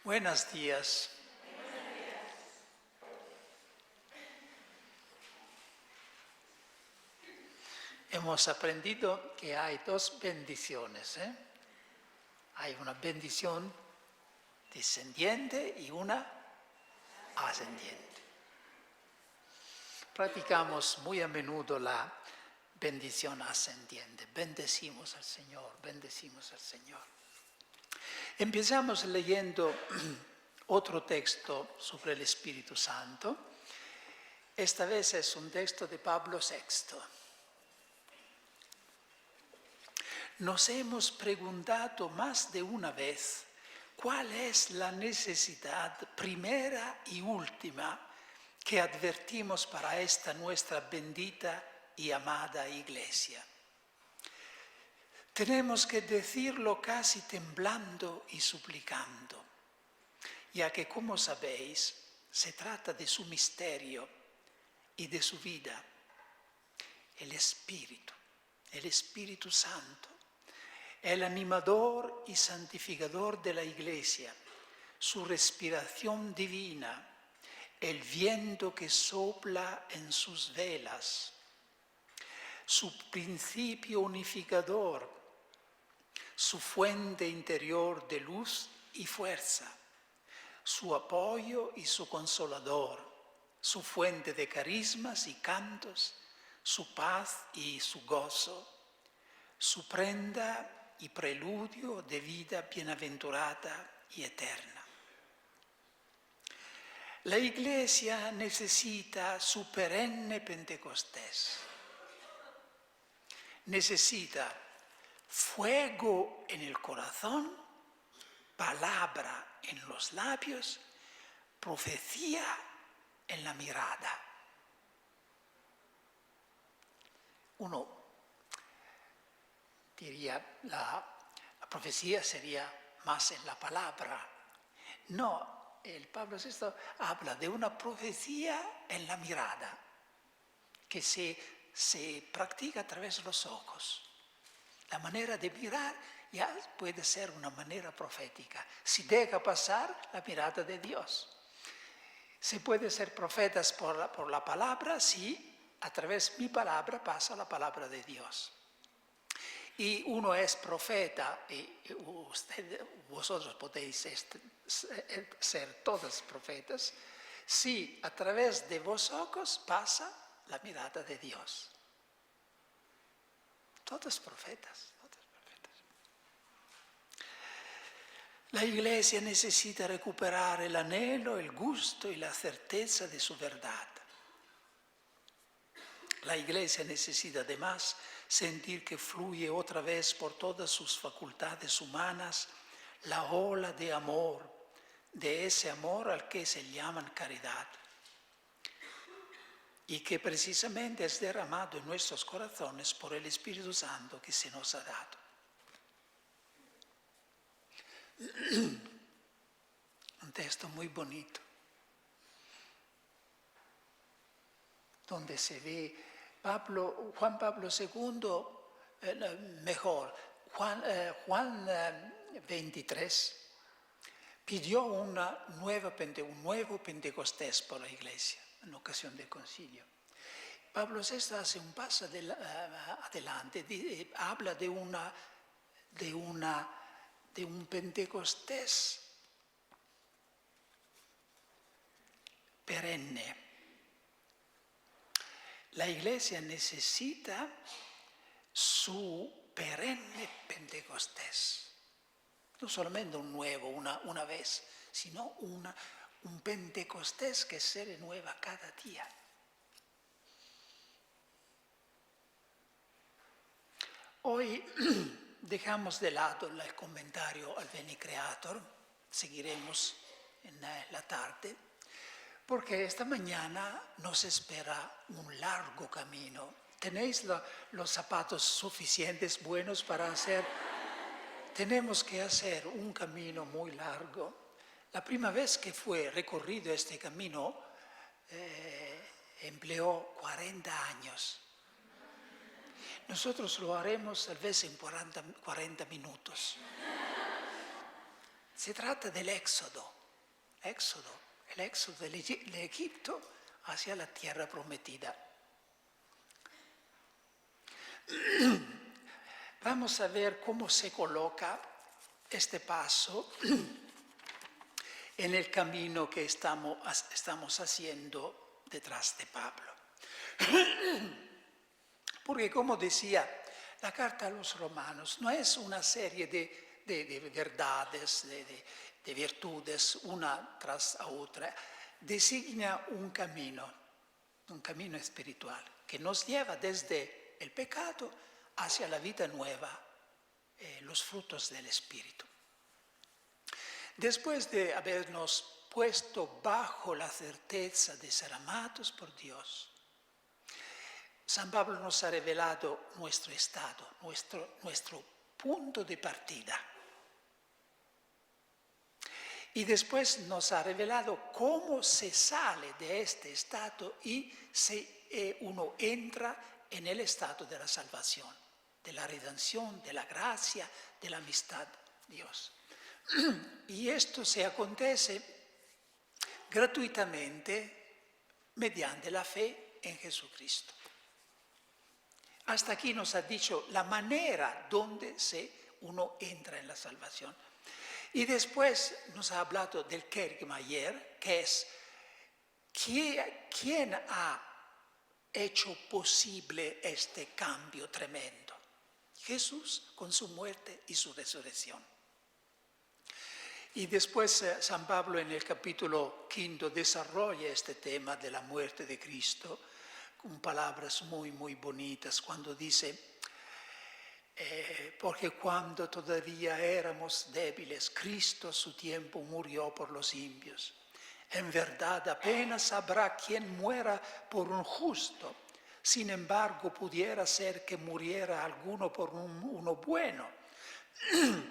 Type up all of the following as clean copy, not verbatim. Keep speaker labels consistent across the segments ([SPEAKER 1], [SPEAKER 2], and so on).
[SPEAKER 1] Buenos días. Hemos aprendido que hay dos bendiciones. Hay una bendición descendiente y una ascendiente. Practicamos muy a menudo la bendición ascendiente. Bendecimos al Señor, bendecimos al Señor. Empezamos leyendo otro texto sobre el Espíritu Santo. Esta vez es un texto de Pablo VI. Nos hemos preguntado más de una vez cuál es la necesidad primera y última que advertimos para esta nuestra bendita y amada Iglesia. Tenemos que decirlo casi temblando y suplicando, ya que, como sabéis, se trata de su misterio y de su vida. El Espíritu Santo, el animador y santificador de la Iglesia, su respiración divina, el viento que sopla en sus velas, su principio unificador, su fuente interior de luz y fuerza, su apoyo y su consolador, su fuente de carismas y cantos, su paz y su gozo, su prenda y preludio de vida bienaventurada y eterna. La Iglesia necesita su perenne Pentecostés. Necesita fuego en el corazón, palabra en los labios, profecía en la mirada. Uno diría, la profecía sería más en la palabra. No, el Pablo VI habla de una profecía en la mirada, que se practica a través de los ojos. La manera de mirar ya puede ser una manera profética. Si deja pasar la mirada de Dios. Se puede ser profetas por la palabra si a través de mi palabra pasa la palabra de Dios. Y uno es profeta, y vosotros podéis ser todos profetas, si a través de vos ojos pasa la mirada de Dios. Todos profetas, todos profetas. La Iglesia necesita recuperar el anhelo, el gusto y la certeza de su verdad. La Iglesia necesita además sentir que fluye otra vez por todas sus facultades humanas la ola de amor, de ese amor al que se llaman caridad, y que precisamente es derramado en nuestros corazones por el Espíritu Santo que se nos ha dado. Un texto muy bonito, donde se ve Juan Pablo II, Juan 23, pidió un nuevo Pentecostés por la Iglesia en ocasión del concilio. Pablo VI hace un paso adelante, habla de un Pentecostés perenne. La Iglesia necesita su perenne Pentecostés. No solamente un nuevo, una vez, sino un Pentecostés que se renueva cada día. Hoy dejamos de lado el comentario al Veni Creator, seguiremos en la tarde, porque esta mañana nos espera un largo camino. ¿Tenéis los zapatos suficientes buenos para hacer? Tenemos que hacer un camino muy largo. La primera vez que fue recorrido este camino empleó 40 años. Nosotros lo haremos tal vez en 40 minutos. Se trata del éxodo, el éxodo de Egipto hacia la tierra prometida. Vamos a ver cómo se coloca este paso en el camino que estamos haciendo detrás de Pablo. Porque como decía, la carta a los romanos no es una serie de verdades, de virtudes, una tras otra. Designa un camino espiritual que nos lleva desde el pecado hacia la vida nueva, los frutos del Espíritu. Después de habernos puesto bajo la certeza de ser amados por Dios, San Pablo nos ha revelado nuestro estado, nuestro punto de partida. Y después nos ha revelado cómo se sale de este estado y uno entra en el estado de la salvación, de la redención, de la gracia, de la amistad de Dios. Y esto se acontece gratuitamente mediante la fe en Jesucristo. Hasta aquí nos ha dicho la manera donde uno entra en la salvación. Y después nos ha hablado del Kerygmayer, que es quién ha hecho posible este cambio tremendo. Jesús con su muerte y su resurrección. Y después San Pablo en el capítulo 5 desarrolla este tema de la muerte de Cristo con palabras muy, muy bonitas cuando dice, porque cuando todavía éramos débiles, Cristo a su tiempo murió por los impios. En verdad, apenas habrá quien muera por un justo. Sin embargo, pudiera ser que muriera alguno por uno bueno.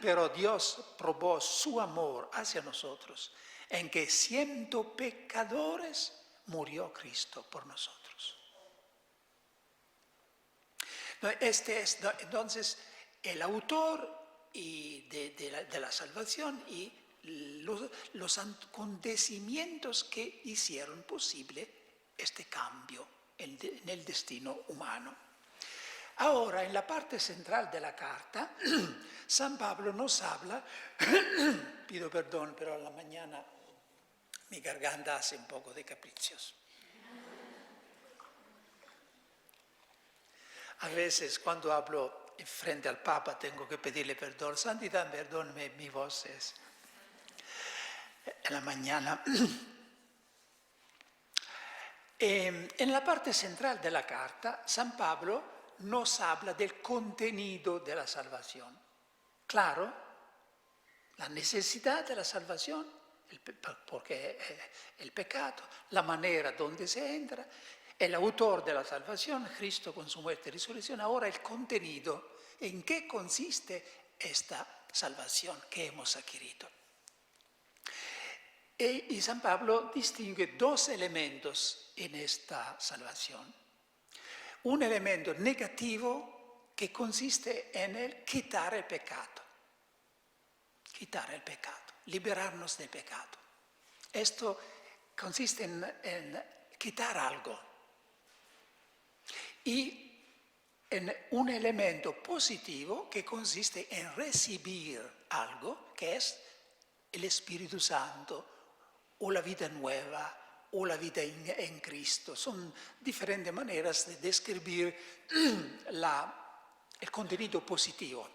[SPEAKER 1] Pero Dios probó su amor hacia nosotros, en que siendo pecadores, murió Cristo por nosotros. Entonces, el autor de la salvación y los acontecimientos que hicieron posible este cambio en el destino humano. Ahora, en la parte central de la carta, San Pablo nos habla, pido perdón, pero a la mañana mi garganta hace un poco de caprichos. A veces cuando hablo frente al Papa tengo que pedirle perdón. Santidad, perdóneme, mi voz es en la mañana. En la parte central de la carta, San Pablo nos habla del contenido de la salvación. Claro, la necesidad de la salvación, porque el pecado, la manera donde se entra, el autor de la salvación, Cristo con su muerte y resurrección. Ahora el contenido, en qué consiste esta salvación que hemos adquirido. Y San Pablo distingue dos elementos en esta salvación. Un elemento negativo que consiste en el quitar el pecado, liberarnos del pecado. Esto consiste en quitar algo. Y en un elemento positivo que consiste en recibir algo que es el Espíritu Santo o la vida nueva o la vida en Cristo. Son diferentes maneras de describir el contenido positivo.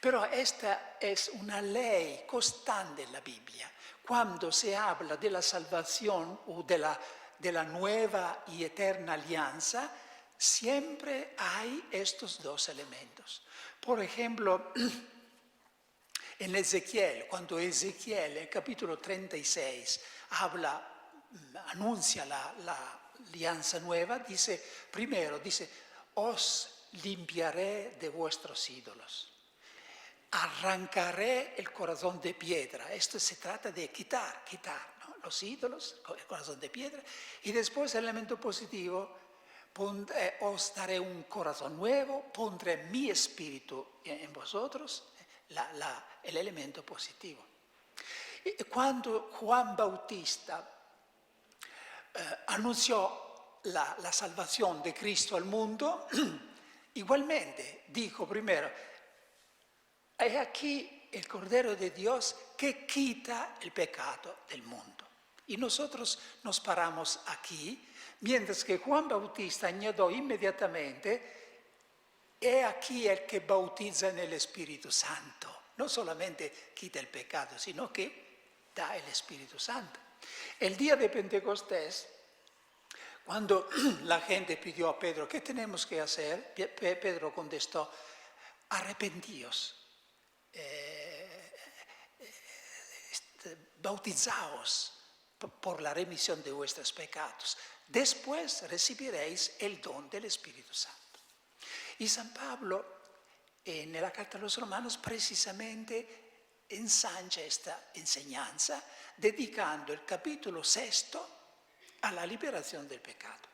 [SPEAKER 1] Pero esta es una ley constante en la Biblia. Cuando se habla de la salvación o de la nueva y eterna alianza, siempre hay estos dos elementos. Por ejemplo, en Ezequiel, cuando Ezequiel, en el capítulo 36, anuncia la alianza nueva, primero dice, os limpiaré de vuestros ídolos. Arrancaré el corazón de piedra. Esto se trata de quitar, ¿no? Los ídolos, el corazón de piedra. Y después el elemento positivo, os daré un corazón nuevo, pondré mi espíritu en vosotros, el elemento positivo. E quando Juan Bautista anunció la salvación de Cristo al mundo, igualmente dijo primero, he aquí el Cordero de Dios que quita el pecado del mundo. Y nosotros nos paramos aquí, mientras que Juan Bautista añadió inmediatamente, he aquí el que bautiza en el Espíritu Santo. No solamente quita el pecado, sino que da el Espíritu Santo. El día de Pentecostés, cuando la gente pidió a Pedro, ¿qué tenemos que hacer? Pedro contestó, arrepentíos, bautizaos por la remisión de vuestros pecados. Después recibiréis el don del Espíritu Santo. Y San Pablo, en la Carta a los Romanos, precisamente ensancha esta enseñanza, dedicando el capítulo 6 a la liberación del pecado.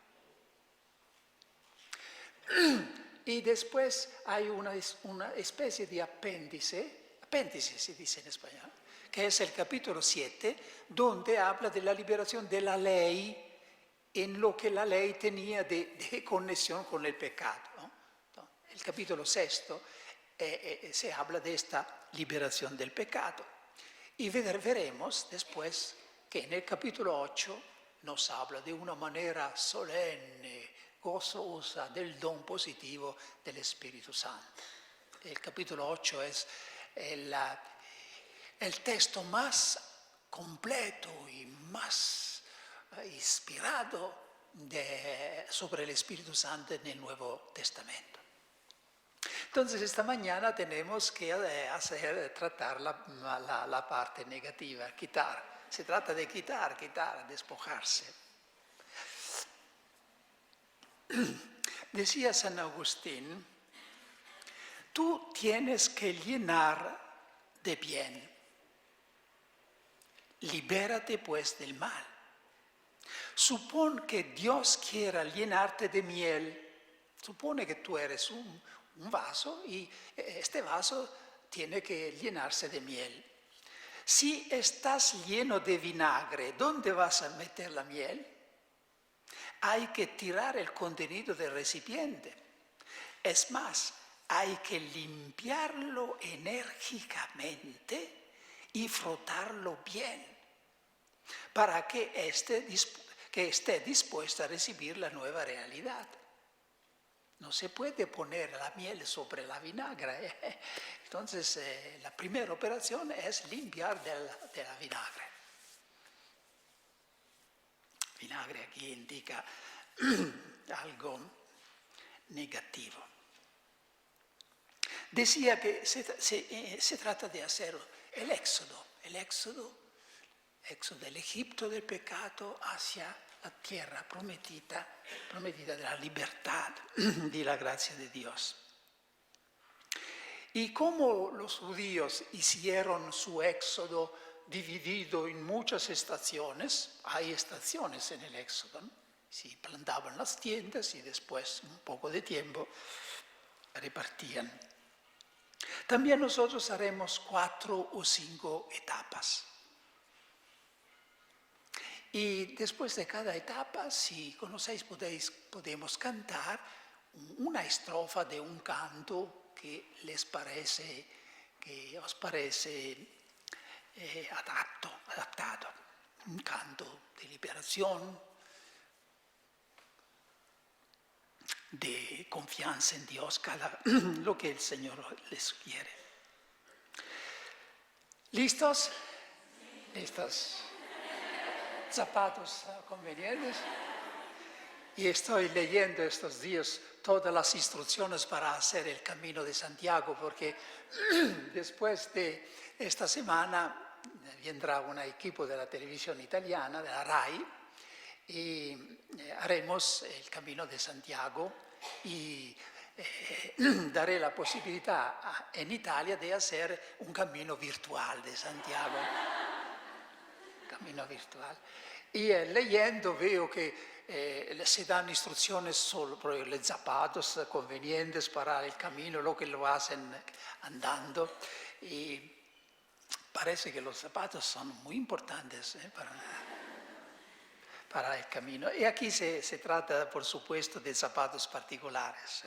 [SPEAKER 1] Y después hay una especie de apéndice se dice en español, que es el capítulo 7, donde habla de la liberación de la ley en lo que la ley tenía de conexión con el pecado, ¿no? El capítulo 6 se habla de esta liberación del pecado. Y veremos después que en el capítulo 8 nos habla de una manera solenne, gozosa, del don positivo del Espíritu Santo. El capítulo 8 es el texto más completo y más inspirado sobre el Espíritu Santo en el Nuevo Testamento. Entonces esta mañana tenemos que tratar la parte negativa, quitar. Se trata de quitar, despojarse. Decía San Agustín, tú tienes que llenar de bien. Libérate pues del mal. Supón que Dios quiera llenarte de miel. Supone que tú eres un vaso y este vaso tiene que llenarse de miel. Si estás lleno de vinagre, ¿dónde vas a meter la miel? Hay que tirar el contenido del recipiente. Es más, hay que limpiarlo enérgicamente y frotarlo bien para que esté dispuesto a recibir la nueva realidad. No se puede poner la miel sobre la vinagre. Entonces, la primera operación es limpiar de la vinagre. Vinagre aquí indica algo negativo. Decía que se trata de hacer el éxodo del Egipto del pecado hacia la tierra prometida de la libertad, de la gracia de Dios. Y como los judíos hicieron su éxodo dividido en muchas estaciones, hay estaciones en el éxodo, ¿no? Si plantaban las tiendas y después, un poco de tiempo, repartían. También nosotros haremos 4 o 5 etapas. Y después de cada etapa, si conocéis, podemos cantar una estrofa de un canto que os parece adaptado. Un canto de liberación, de confianza en Dios, lo que el Señor les sugiere. ¿Listos? ¿Listos? Zapatos convenientes. Y estoy leyendo estos días todas las instrucciones para hacer el Camino de Santiago, porque después de esta semana vendrá un equipo de la televisión italiana, de la RAI, y haremos el Camino de Santiago y daré la posibilidad en Italia de hacer un camino virtual de Santiago. Camino virtual. Y leyendo veo que se dan instrucciones solo por los zapatos convenientes para el camino, lo que lo hacen andando. Y Parece que los zapatos son muy importantes para el camino. Y aquí se trata, por supuesto, de zapatos particulares,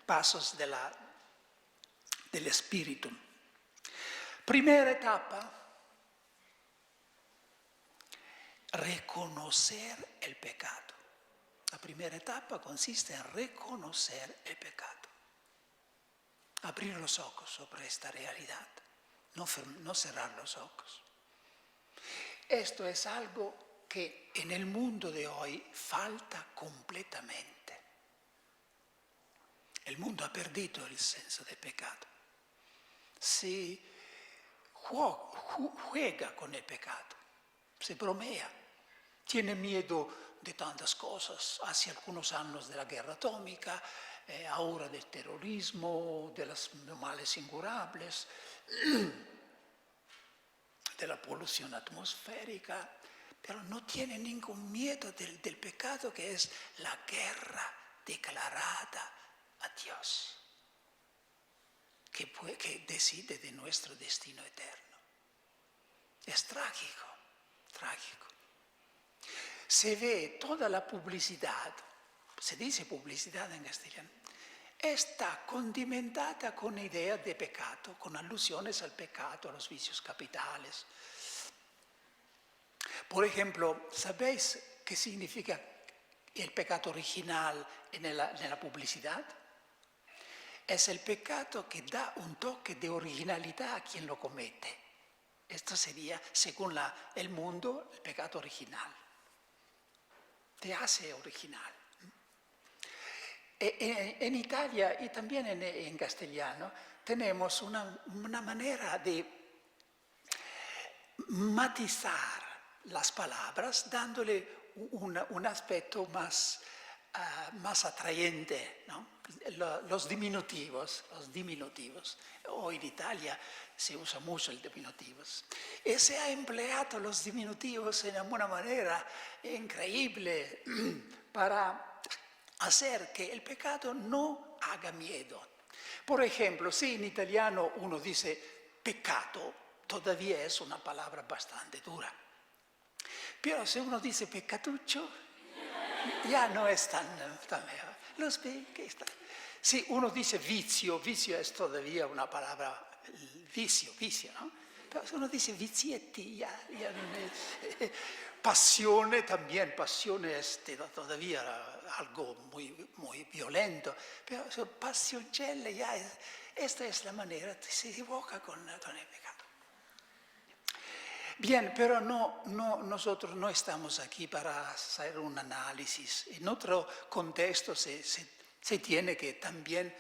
[SPEAKER 1] pasos del espíritu. Primera etapa, reconocer el pecado. La primera etapa consiste en reconocer el pecado. Abrir los ojos sobre esta realidad, no cerrar los ojos. Esto es algo que en el mundo de hoy falta completamente. El mundo ha perdido el senso del pecado. Se juega con el pecado, se bromea, tiene miedo de tantas cosas, hace algunos años de la guerra atómica, ahora del terrorismo, de los males incurables, de la polución atmosférica, pero no tiene ningún miedo del pecado, que es la guerra declarada a Dios, que decide de nuestro destino eterno. Es trágico, trágico. Se ve toda la publicidad, se dice publicidad en castellano, está condimentada con ideas de pecado, con alusiones al pecado, a los vicios capitales. Por ejemplo, ¿sabéis qué significa el pecado original en la publicidad? Es el pecado que da un toque de originalidad a quien lo comete. Esto sería, según el mundo, el pecado original. Te hace original. En Italia y también en castellano tenemos una manera de matizar las palabras dándole un aspecto más atrayente, ¿no? Los diminutivos. Hoy en Italia se usa mucho el diminutivos. Y se ha empleado los diminutivos en una manera increíble para hacer que el pecado no haga miedo. Por ejemplo, si en italiano uno dice pecado, todavía es una palabra bastante dura. Pero si uno dice peccatuccio, ya no es tan mejor. Los si uno dice vicio es todavía una palabra, vicio, ¿no? Pero si uno dice vizietti, ya no es. Passione también, passione es todavía algo muy, muy violento, pero passioncelle ya esta es la manera, se equivoca con el pecado. Bien, pero nosotros no estamos aquí para hacer un análisis. En otro contexto se tiene que también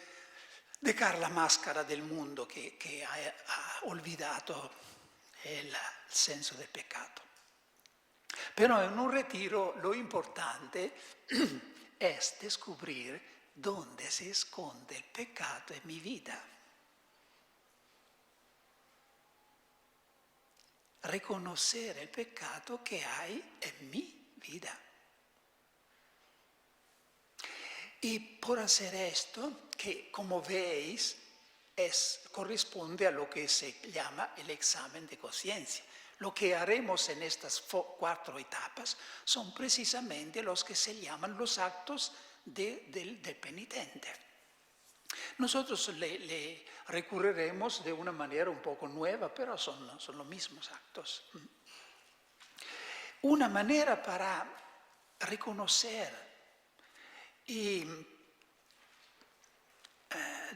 [SPEAKER 1] dejar la máscara del mundo que ha olvidado el senso del pecado. Pero en un retiro lo importante es descubrir dónde se esconde el pecado en mi vida. Reconocer el pecado que hay en mi vida. Y por hacer esto, que como veis, corresponde a lo que se llama el examen de conciencia. Lo que haremos en estas 4 etapas son precisamente los que se llaman los actos del penitente. Nosotros le recurriremos de una manera un poco nueva, pero son los mismos actos. Una manera para reconocer y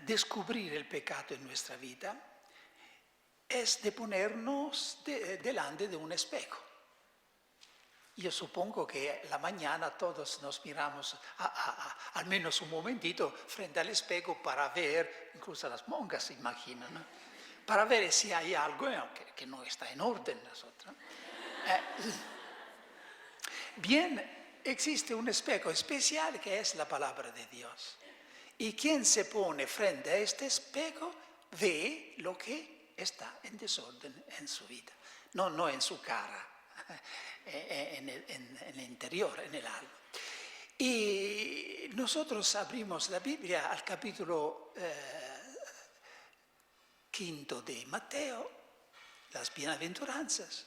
[SPEAKER 1] descubrir el pecado en nuestra vida es de ponernos delante de un espejo. Yo supongo que la mañana todos nos miramos al menos un momentito frente al espejo para ver, incluso las monjas se imaginan, ¿no? Para ver si hay algo que no está en orden nosotros. Bien, existe un espejo especial que es la palabra de Dios. Y quien se pone frente a este espejo ve lo que está en desorden en su vida, no en su cara, en el interior, en el alma. Y nosotros abrimos la Biblia al capítulo quinto de Mateo, las bienaventuranzas.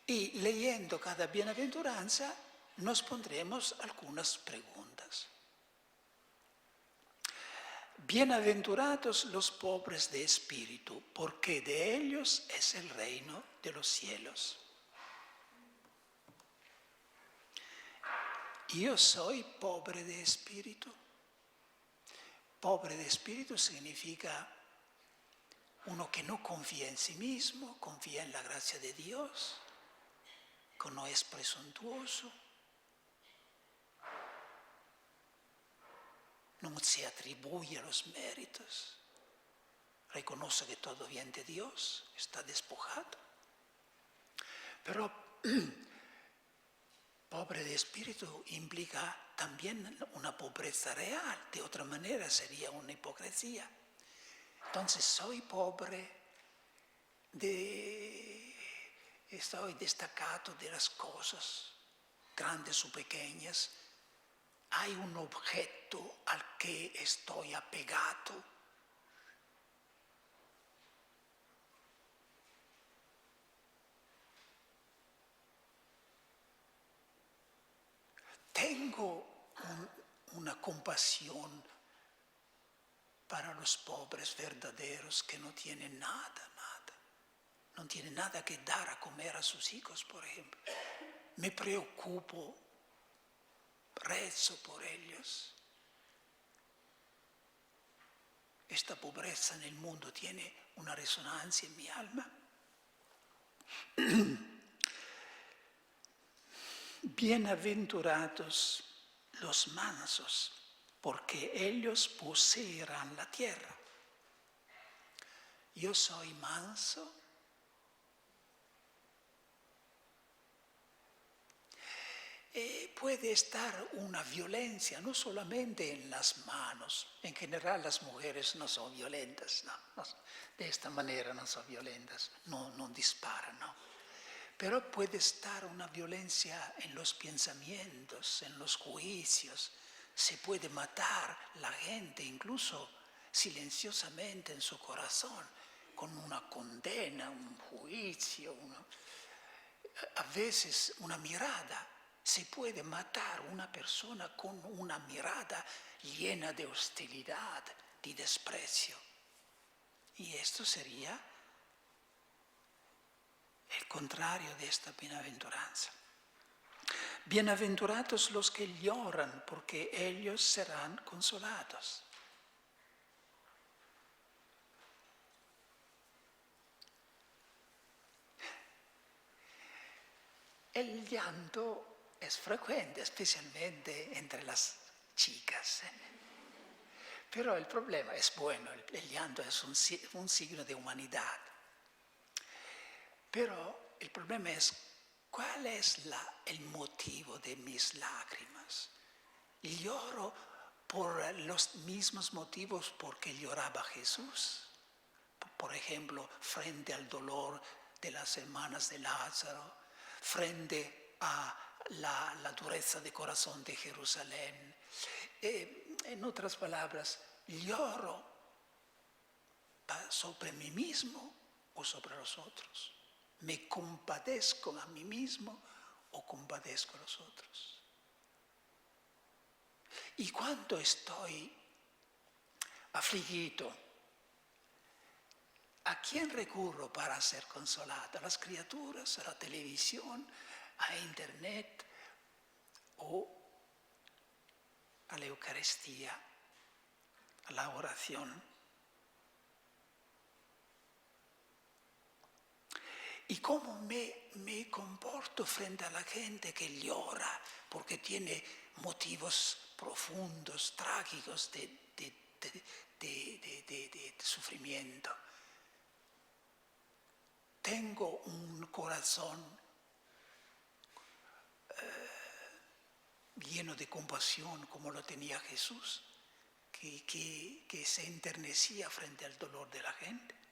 [SPEAKER 1] Y leyendo cada bienaventuranza nos pondremos algunas preguntas. Bienaventurados los pobres de espíritu, porque de ellos es el reino de los cielos. Yo soy pobre de espíritu. Pobre de espíritu significa uno que no confía en sí mismo, confía en la gracia de Dios, que no es presuntuoso, no se atribuye los méritos, reconoce que todo viene de Dios, está despojado. Pero pobre de espíritu implica también una pobreza real, de otra manera sería una hipocresía. Entonces soy pobre, estoy destacado de las cosas, grandes o pequeñas. Hay un objeto al que estoy apegado. Tengo una compasión para los pobres verdaderos que no tienen nada. No tienen nada que dar a comer a sus hijos, por ejemplo. Me preocupo, rezo por ellos. Esta pobreza en el mundo tiene una resonancia en mi alma. Bienaventurados los mansos, porque ellos poseerán la tierra. Yo soy manso. Puede estar una violencia, no solamente en las manos. En general las mujeres no son violentas, no, de esta manera no son violentas, no disparan, no. Pero puede estar una violencia en los pensamientos, en los juicios. Se puede matar la gente, incluso silenciosamente en su corazón, con una condena, un juicio, a veces una mirada. Se puede matar una persona con una mirada llena de hostilidad, de desprecio. Y esto sería el contrario de esta bienaventuranza. Bienaventurados los que lloran, porque ellos serán consolados. El llanto es frecuente, especialmente entre las chicas. Pero el problema es bueno, el llanto es un signo de humanidad. Pero el problema es, ¿cuál es el motivo de mis lágrimas? Lloro por los mismos motivos por que lloraba Jesús. Por ejemplo, frente al dolor de las hermanas de Lázaro, frente a la dureza de corazón de Jerusalén. En otras palabras, lloro sobre mí mismo o sobre los otros. Me compadezco a mí mismo o compadezco a los otros. Y cuando estoy afligido, ¿a quién recurro para ser consolado? ¿A las criaturas, a la televisión, a internet o a la Eucaristía, a la oración? ¿Y cómo me comporto frente a la gente que llora porque tiene motivos profundos, trágicos de sufrimiento? Tengo un corazón lleno de compasión como lo tenía Jesús, que se enternecía frente al dolor de la gente.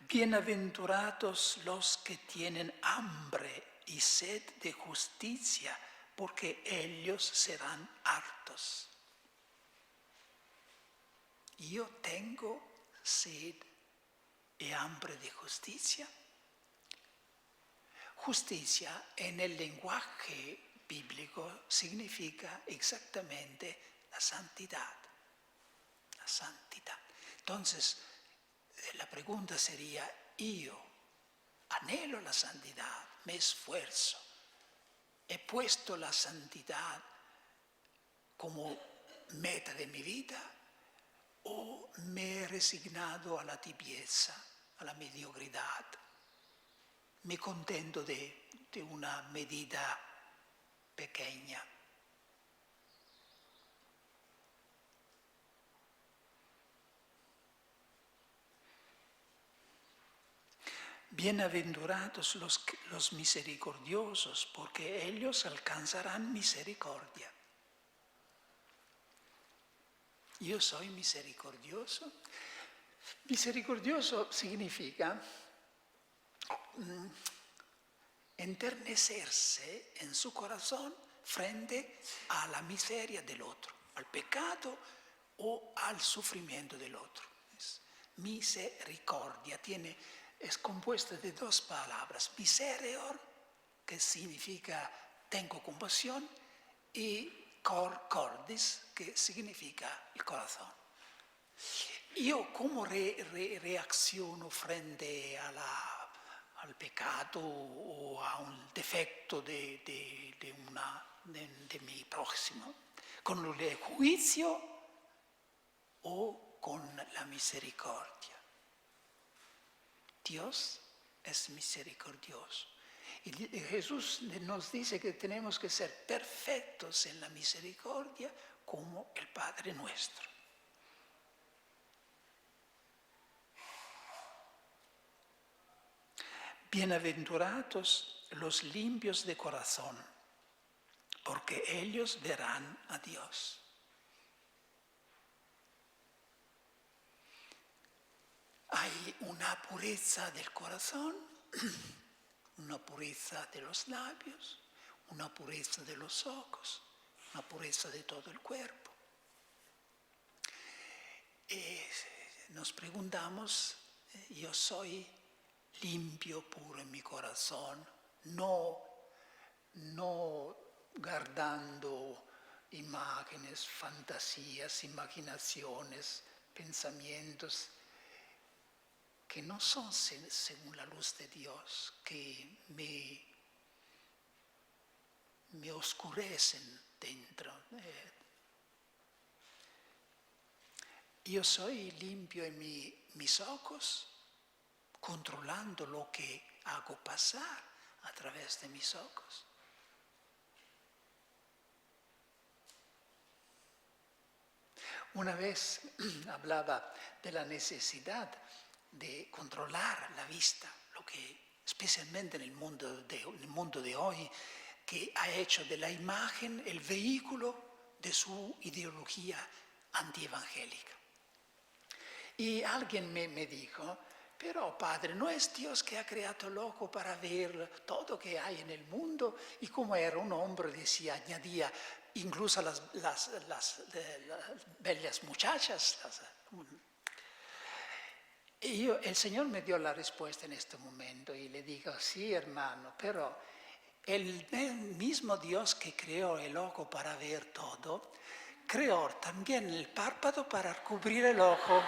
[SPEAKER 1] Bienaventurados los que tienen hambre y sed de justicia, porque ellos serán hartos. Yo tengo sed y hambre de justicia. Justicia en el lenguaje bíblico significa exactamente la santidad. La santidad. Entonces, la pregunta sería, yo anhelo la santidad, me esfuerzo, he puesto la santidad como meta de mi vida o me he resignado a la tibieza, a la mediocridad. Me contento de una medida pequeña. Bienaventurados los misericordiosos, porque ellos alcanzarán misericordia. Yo soy misericordioso. Misericordioso significa enternecerse en su corazón frente a la miseria del otro, al pecado o al sufrimiento del otro. Misericordia es compuesta de dos palabras, miserior, que significa tengo compasión, y cordis, que significa el corazón. Yo cómo reacciono frente al pecado o a un defecto de mi próximo, con el juicio o con la misericordia. Dios es misericordioso. Y Jesús nos dice que tenemos que ser perfectos en la misericordia como el Padre nuestro. Bienaventurados los limpios de corazón, porque ellos verán a Dios. Hay una pureza del corazón, una pureza de los labios, una pureza de los ojos, una pureza de todo el cuerpo. Nos preguntamos, yo soy limpio, puro en mi corazón, no guardando imágenes, fantasías, imaginaciones, pensamientos que no son según la luz de Dios, que me oscurecen dentro. Yo soy limpio en mis ojos, controlando lo que hago pasar a través de mis ojos. Una vez hablaba de la necesidad de controlar la vista, lo que especialmente en el mundo de hoy, que ha hecho de la imagen el vehículo de su ideología antievangélica. Y alguien me dijo, pero padre, ¿no es Dios que ha creado el ojo para ver todo que hay en el mundo? Y como era un hombre, decía, añadía, incluso las bellas muchachas. Y el Señor me dio la respuesta en este momento y le digo, sí hermano, pero el mismo Dios que creó el ojo para ver todo, creó también el párpado para cubrir el ojo.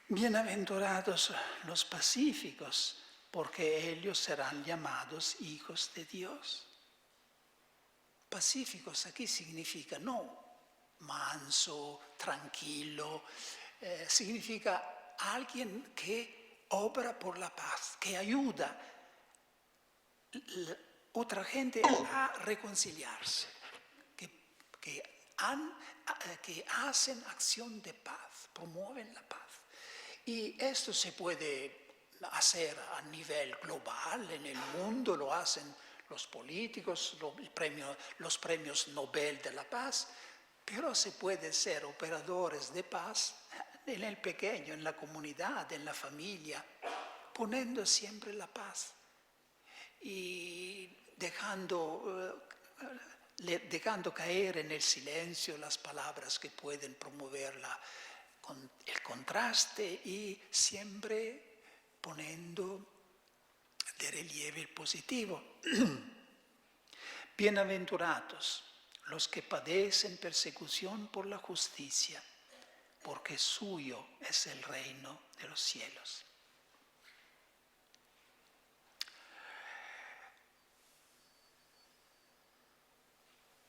[SPEAKER 1] Bienaventurados los pacíficos, porque ellos serán llamados hijos de Dios. Pacíficos aquí significa no manso, tranquilo, significa alguien que obra por la paz, que ayuda a otra gente a reconciliarse, que hacen acción de paz, promueven la paz. Y esto se puede hacer a nivel global, en el mundo lo hacen los políticos, los premios Nobel de la Paz, pero se puede ser operadores de paz en el pequeño, en la comunidad, en la familia, poniendo siempre la paz. Y dejando caer en el silencio las palabras que pueden promover el contraste y siempre poniendo de relieve el positivo. Bienaventurados los que padecen persecución por la justicia, porque suyo es el reino de los cielos.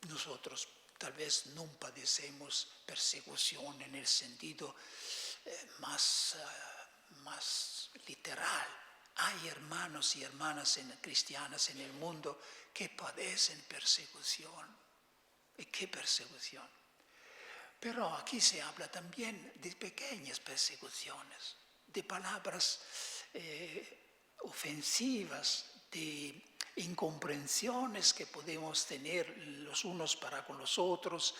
[SPEAKER 1] Nosotros tal vez no padecemos persecución en el sentido más literal. Hay hermanos y hermanas cristianas en el mundo que padecen persecución. ¿Y qué persecución? Pero aquí se habla también de pequeñas persecuciones, de palabras ofensivas, de incomprensiones que podemos tener los unos para con los otros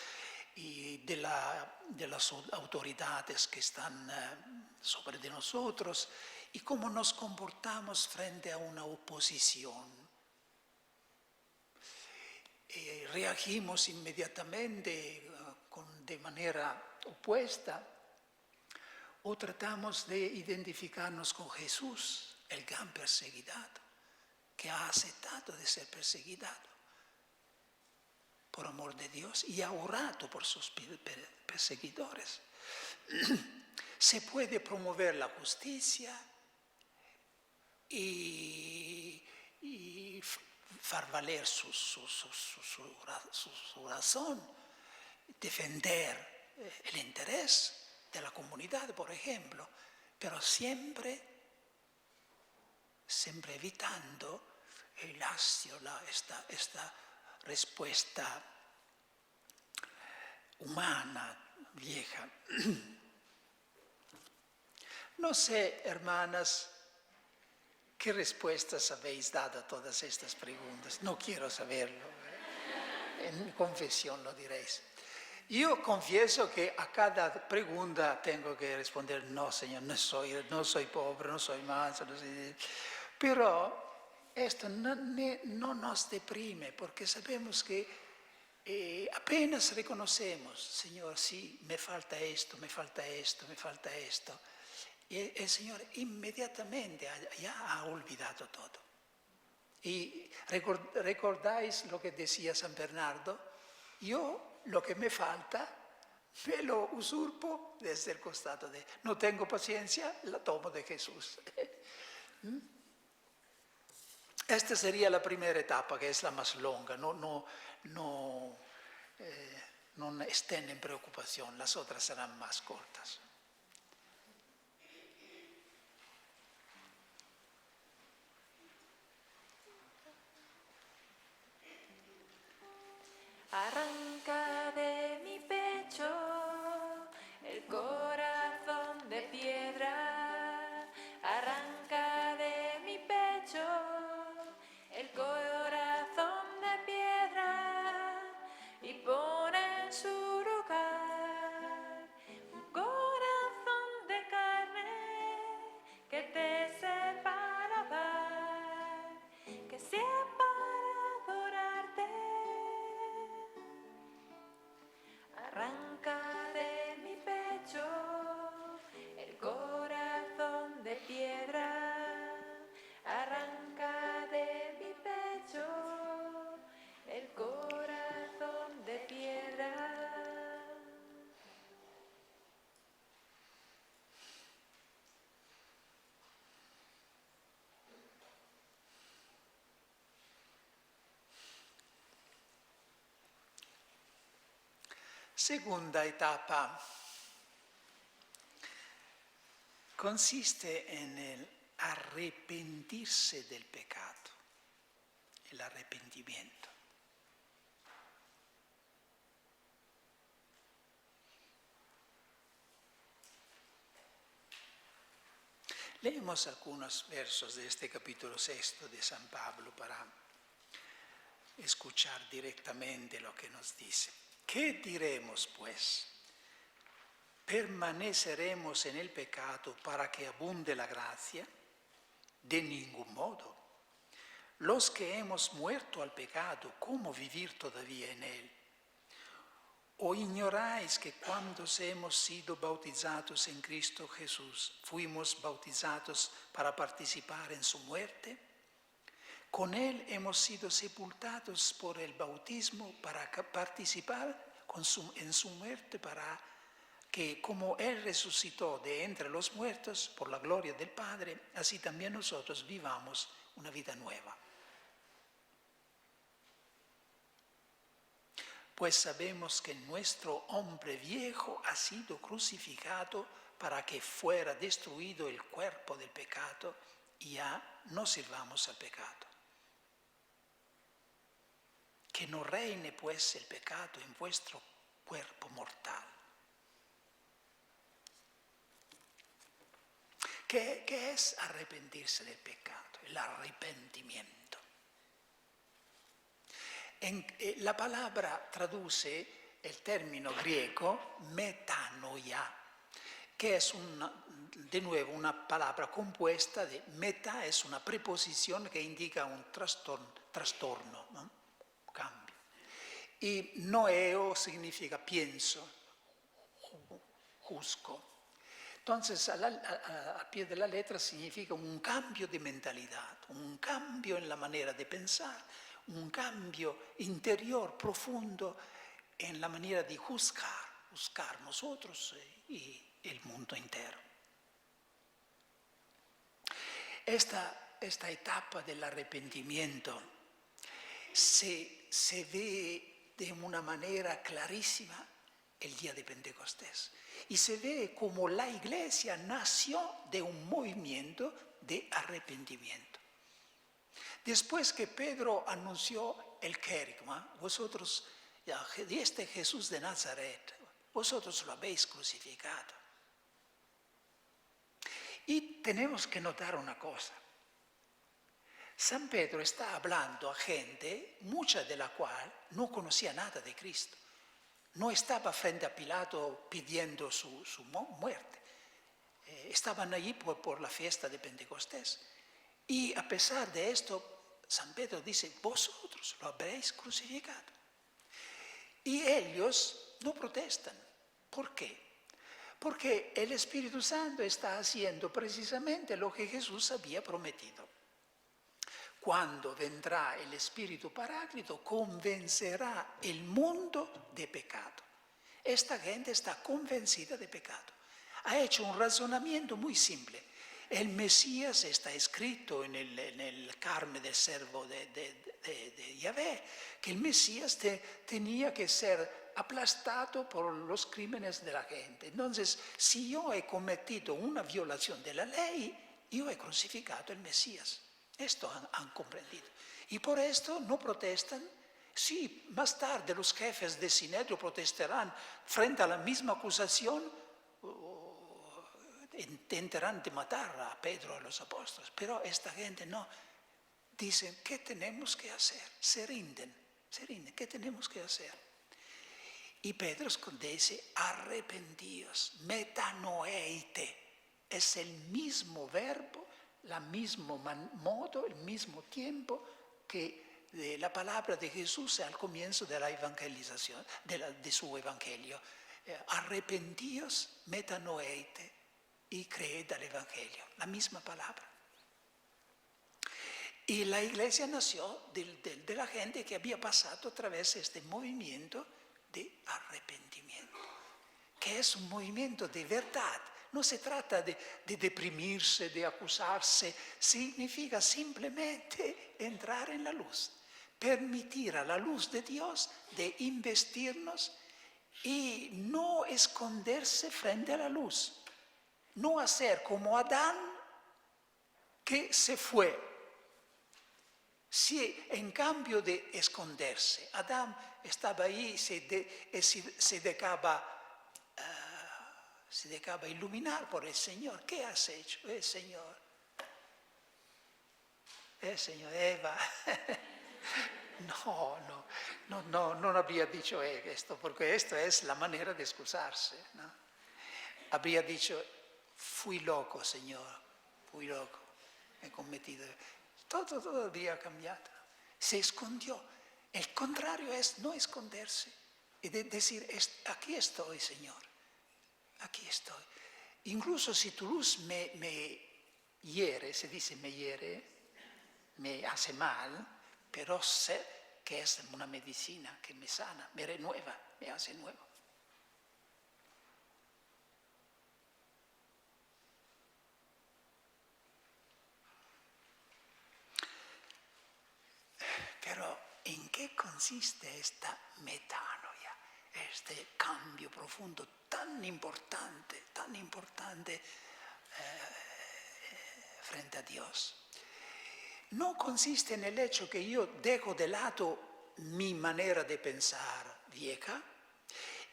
[SPEAKER 1] y de las autoridades que están sobre de nosotros y cómo nos comportamos frente a una oposición. Reagimos inmediatamente de manera opuesta o tratamos de identificarnos con Jesús, el gran perseguidado, que ha aceptado de ser perseguidado por amor de Dios y ha orado por sus perseguidores. Se puede promover la justicia y far valer su razón, defender el interés de la comunidad, por ejemplo, pero siempre evitando el hastio, esta respuesta humana, vieja. No sé, hermanas, ¿qué respuestas habéis dado a todas estas preguntas? No quiero saberlo. En confesión lo diréis. Yo confieso que a cada pregunta tengo que responder, no, Señor, no soy pobre, no soy manso, no soy... Pero esto no nos deprime, porque sabemos que apenas reconocemos, Señor, sí, me falta esto, me falta esto, me falta esto. Y el Señor inmediatamente ya ha olvidado todo. Y recordáis lo que decía San Bernardo, yo lo que me falta me lo usurpo desde el costado de, no tengo paciencia, la tomo de Jesús. Esta sería la primera etapa, que es la más longa, no estén en preocupación, las otras serán más cortas.
[SPEAKER 2] Arranca de mi pecho el corazón de piedra, arranca de mi pecho el corazón de piedra y pone en su lugar un corazón de carne que te sepa alabar, que sepa adorarte. Arranca de mi pecho el corazón de piedra, arranca de mi pecho el corazón de piedra.
[SPEAKER 1] Segunda etapa consiste en el arrepentirse del pecado, el arrepentimiento. Leemos algunos versos de este capítulo 6 de San Pablo para escuchar directamente lo que nos dice. ¿Qué diremos, pues? ¿Permaneceremos en el pecado para que abunde la gracia? De ningún modo. Los que hemos muerto al pecado, ¿cómo vivir todavía en él? ¿O ignoráis que cuando hemos sido bautizados en Cristo Jesús, fuimos bautizados para participar en su muerte? Con él hemos sido sepultados por el bautismo para participar en su muerte, para que como él resucitó de entre los muertos por la gloria del Padre, así también nosotros vivamos una vida nueva. Pues sabemos que nuestro hombre viejo ha sido crucificado para que fuera destruido el cuerpo del pecado y ya no sirvamos al pecado. Que no reine pues el pecado en vuestro cuerpo mortal. ¿Qué es arrepentirse del pecado? El arrepentimiento. La palabra traduce el término griego metanoia, que es de nuevo una palabra compuesta de meta, es una preposición que indica un trastorno, ¿no? Un cambio. Y noeo significa pienso, juzgo. Entonces, al pie de la letra significa un cambio de mentalidad, un cambio en la manera de pensar, un cambio interior profundo en la manera de juzgar nosotros y el mundo entero. Esta etapa del arrepentimiento se ve de una manera clarísima el día de Pentecostés. Y se ve como la iglesia nació de un movimiento de arrepentimiento. Después que Pedro anunció el querigma, vosotros, este Jesús de Nazaret, vosotros lo habéis crucificado. Y tenemos que notar una cosa. San Pedro está hablando a gente, mucha de la cual no conocía nada de Cristo. No estaba frente a Pilato pidiendo su muerte. Estaban allí por la fiesta de Pentecostés. Y a pesar de esto, San Pedro dice, vosotros lo habréis crucificado. Y ellos no protestan. ¿Por qué? Porque el Espíritu Santo está haciendo precisamente lo que Jesús había prometido. Cuando vendrá el Espíritu Paráclito, convencerá el mundo de pecado. Esta gente está convencida de pecado. Ha hecho un razonamiento muy simple. El Mesías está escrito en el carne del servo de Yahvé, que el Mesías tenía que ser aplastado por los crímenes de la gente. Entonces, si yo he cometido una violación de la ley, yo he crucificado al Mesías. Esto han comprendido. Y por esto no protestan. Sí, más tarde los jefes de Sinedrio protestarán frente a la misma acusación, intentarán de matar a Pedro y a los apóstoles, pero esta gente no. Dicen, ¿qué tenemos que hacer? Se rinden, ¿qué tenemos que hacer? Y Pedro dice, arrepentíos, metanoeite. Es el mismo verbo, el mismo modo, el mismo tiempo que de la palabra de Jesús al comienzo de la evangelización, de su evangelio. Arrepentíos, metanoeite, y creed al evangelio, la misma palabra. Y la iglesia nació de la gente que había pasado a través de este movimiento de arrepentimiento, que es un movimiento de verdad. No se trata de deprimirse, de acusarse, significa simplemente entrar en la luz, permitir a la luz de Dios de investirnos y no esconderse frente a la luz. No hacer como Adán, que se fue. Si en cambio de esconderse, Adán estaba ahí y se dejaba iluminar por el Señor. ¿Qué has hecho? Señor, Eva. No había dicho esto, porque esto es la manera de excusarse, ¿no? Habría dicho, fui loco, Señor, fui loco, he cometido. Todo había cambiado. Se escondió. El contrario es no esconderse y decir, aquí estoy, Señor, aquí estoy. Incluso si tu luz me hiere, se dice me hiere, me hace mal, pero sé que es una medicina que me sana, me renueva, me hace nuevo. Pero ¿en qué consiste esta metanoia, este cambio profundo tan importante frente a Dios? No consiste en el hecho que yo dejo de lado mi manera de pensar vieja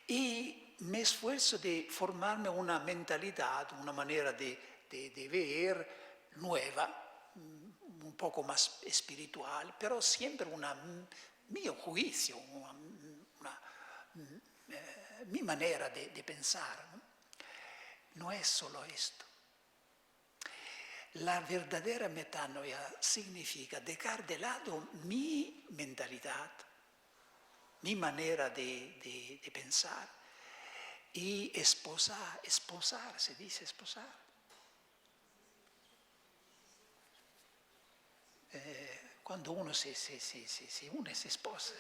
[SPEAKER 1] y me esfuerzo de formarme una mentalidad, una manera de ver nueva, un poco más espiritual, pero siempre un mio juicio, mi manera de pensar. No es solo esto. La verdadera metanoia significa dejar de lado mi mentalidad, mi manera de pensar y esposar, se dice esposar. Cuando uno se une, se esposa.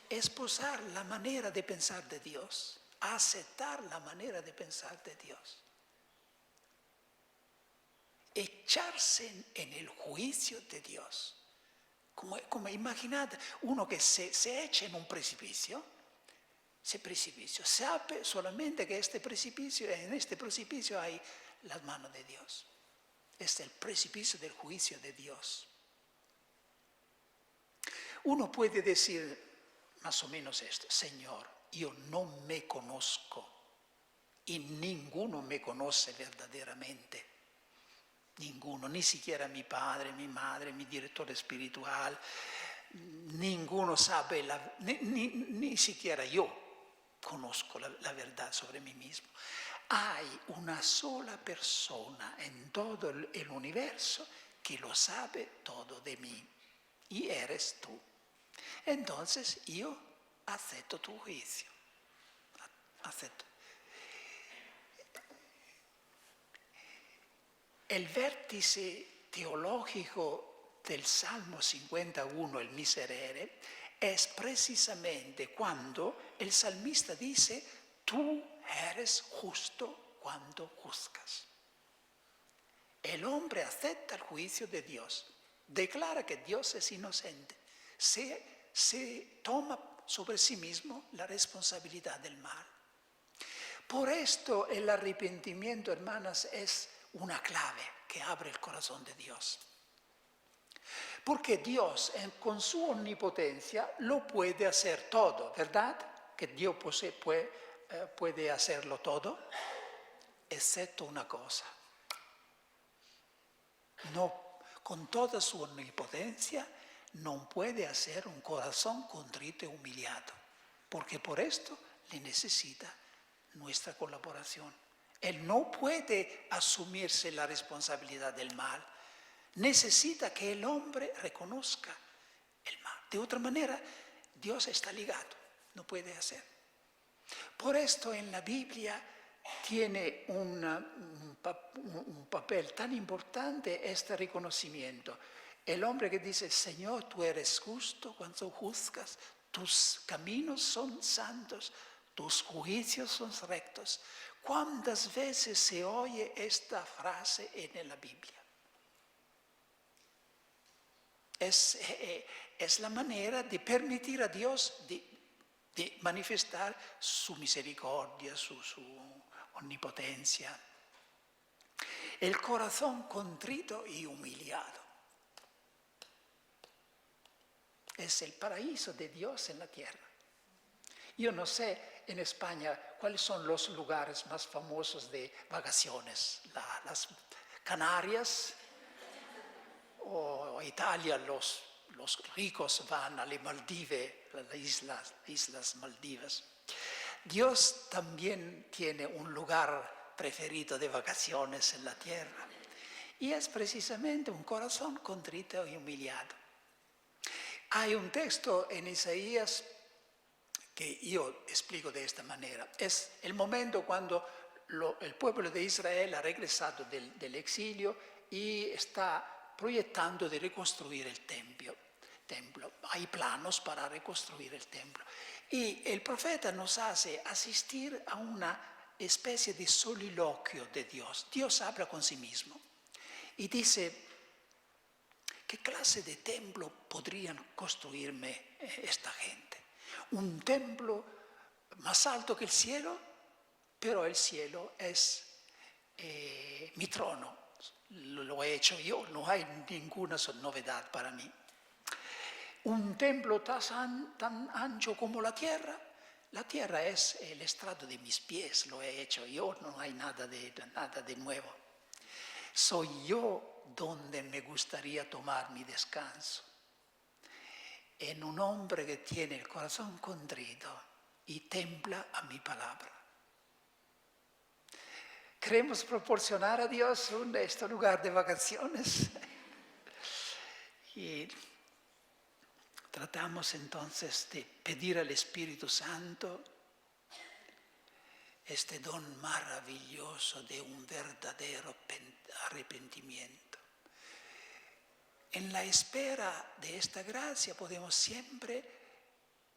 [SPEAKER 1] Esposar la manera de pensar de Dios, aceptar la manera de pensar de Dios. Echarse en el juicio de Dios. Como imaginad uno que se echa en un precipicio, sabe solamente que en este precipicio hay las manos de Dios. Es el precipicio del juicio de Dios. Uno puede decir más o menos esto: Señor, yo no me conozco y ninguno me conoce verdaderamente. Ninguno, ni siquiera mi padre, mi madre, mi director espiritual, ninguno sabe, ni siquiera yo conozco la verdad sobre mí mismo. Hay una sola persona en todo el universo que lo sabe todo de mí, y eres tú. Entonces yo acepto tu juicio, acepto. El vértice teológico del Salmo 51, el Miserere, es precisamente cuando el salmista dice: tú eres justo cuando juzgas. El hombre acepta el juicio de Dios, declara que Dios es inocente, se toma sobre sí mismo la responsabilidad del mal. Por esto el arrepentimiento, hermanas, es una clave que abre el corazón de Dios. Porque Dios, con su omnipotencia, lo puede hacer todo, ¿verdad? Que Dios puede hacerlo todo, excepto una cosa. No, con toda su omnipotencia, no puede hacer un corazón contrito y humillado, porque por esto le necesita nuestra colaboración. Él no puede asumirse la responsabilidad del mal. Necesita que el hombre reconozca el mal. De otra manera, Dios está ligado, no puede hacer. Por esto en la Biblia tiene un papel tan importante este reconocimiento. El hombre que dice: Señor, tú eres justo cuando juzgas, tus caminos son santos, tus juicios son rectos. ¿Cuántas veces se oye esta frase en la Biblia? Es la manera de permitir a Dios de manifestar su misericordia, su omnipotencia. El corazón contrito y humillado es el paraíso de Dios en la tierra. Yo no sé en España cuáles son los lugares más famosos de vacaciones. Las Canarias o Italia, los ricos van a las Maldivas, las islas Maldivas. Dios también tiene un lugar preferido de vacaciones en la tierra. Y es precisamente un corazón contrito y humillado. Hay un texto en Isaías que yo explico de esta manera. Es el momento cuando el pueblo de Israel ha regresado del exilio y está proyectando de reconstruir el templo. Hay planos para reconstruir el templo. Y el profeta nos hace asistir a una especie de soliloquio de Dios. Dios habla con sí mismo y dice: ¿qué clase de templo podrían construirme esta gente? Un templo más alto que el cielo, pero el cielo es mi trono. Lo he hecho yo, no hay ninguna novedad para mí. Un templo tan ancho como la tierra es el estrado de mis pies, lo he hecho yo, no hay nada de nuevo. Soy yo donde me gustaría tomar mi descanso. En un hombre que tiene el corazón contrito y templa a mi palabra. ¿Queremos proporcionar a Dios este lugar de vacaciones? Y tratamos entonces de pedir al Espíritu Santo este don maravilloso de un verdadero arrepentimiento. En la espera de esta gracia podemos siempre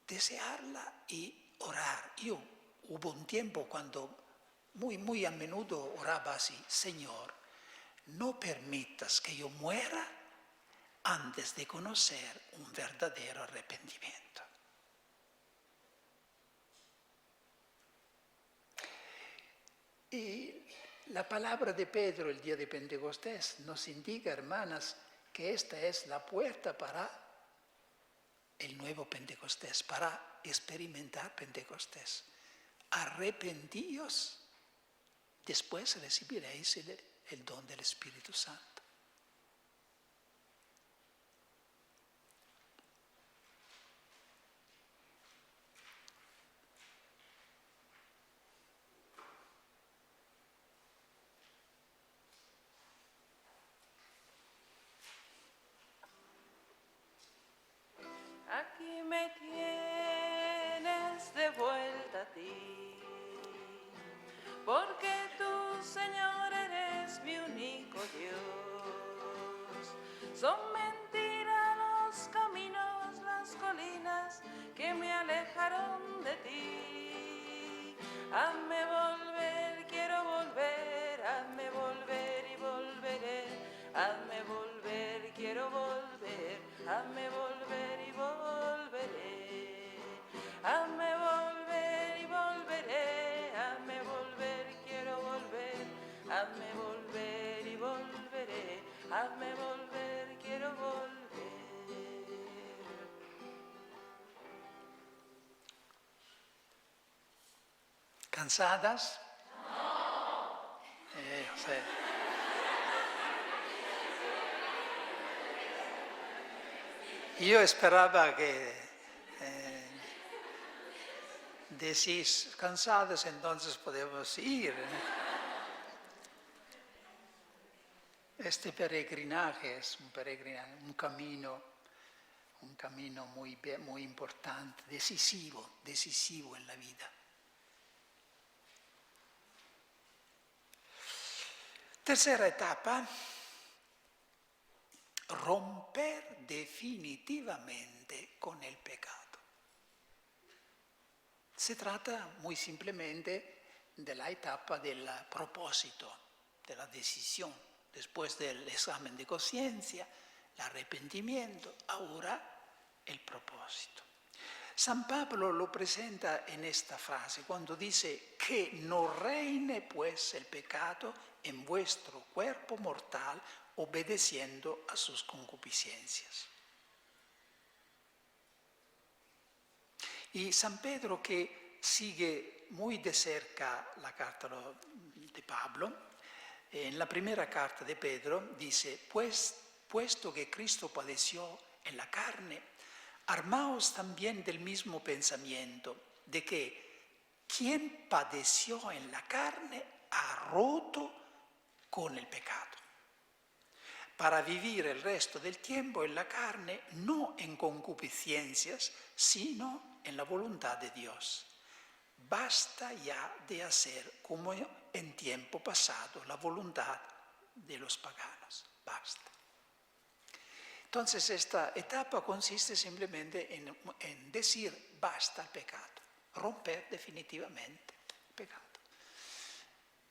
[SPEAKER 1] desearla y orar. Hubo un tiempo cuando muy a menudo oraba así: Señor, no permitas que yo muera antes de conocer un verdadero arrepentimiento. Y la palabra de Pedro el día de Pentecostés nos indica, hermanas, que esta es la puerta para el nuevo Pentecostés, para experimentar Pentecostés. Arrepentíos, después recibiréis el don del Espíritu Santo.
[SPEAKER 2] Aquí me tienes de vuelta a ti, porque tú, Señor, eres mi único Dios. Son mentiras los caminos, las colinas que me alejaron de ti. Hazme volver, quiero volver, hazme volver y volveré. Hazme volver, quiero volver, hazme volver y volveré. Hazme volver y volveré, hazme volver, quiero volver. Hazme volver y volveré, hazme volver, quiero volver.
[SPEAKER 1] ¿Cansadas? Sí. Yo esperaba que decís cansados, entonces podemos ir. Este peregrinaje es un camino muy importante, decisivo en la vida. Tercera etapa: romper definitivamente con el pecado. Se trata muy simplemente de la etapa del propósito, de la decisión. Después del examen de conciencia, el arrepentimiento, ahora el propósito. San Pablo lo presenta en esta frase cuando dice: que no reine pues el pecado en vuestro cuerpo mortal, obedeciendo a sus concupiscencias. Y San Pedro, que sigue muy de cerca la carta de Pablo, en la primera carta de Pedro dice: puesto que Cristo padeció en la carne, armaos también del mismo pensamiento, de que quien padeció en la carne ha roto con el pecado. para vivir el resto del tiempo en la carne, no en concupiscencias, sino en la voluntad de Dios. Basta ya de hacer como en tiempo pasado la voluntad de los paganos. Basta. Entonces esta etapa consiste simplemente en decir basta al pecado, romper definitivamente el pecado.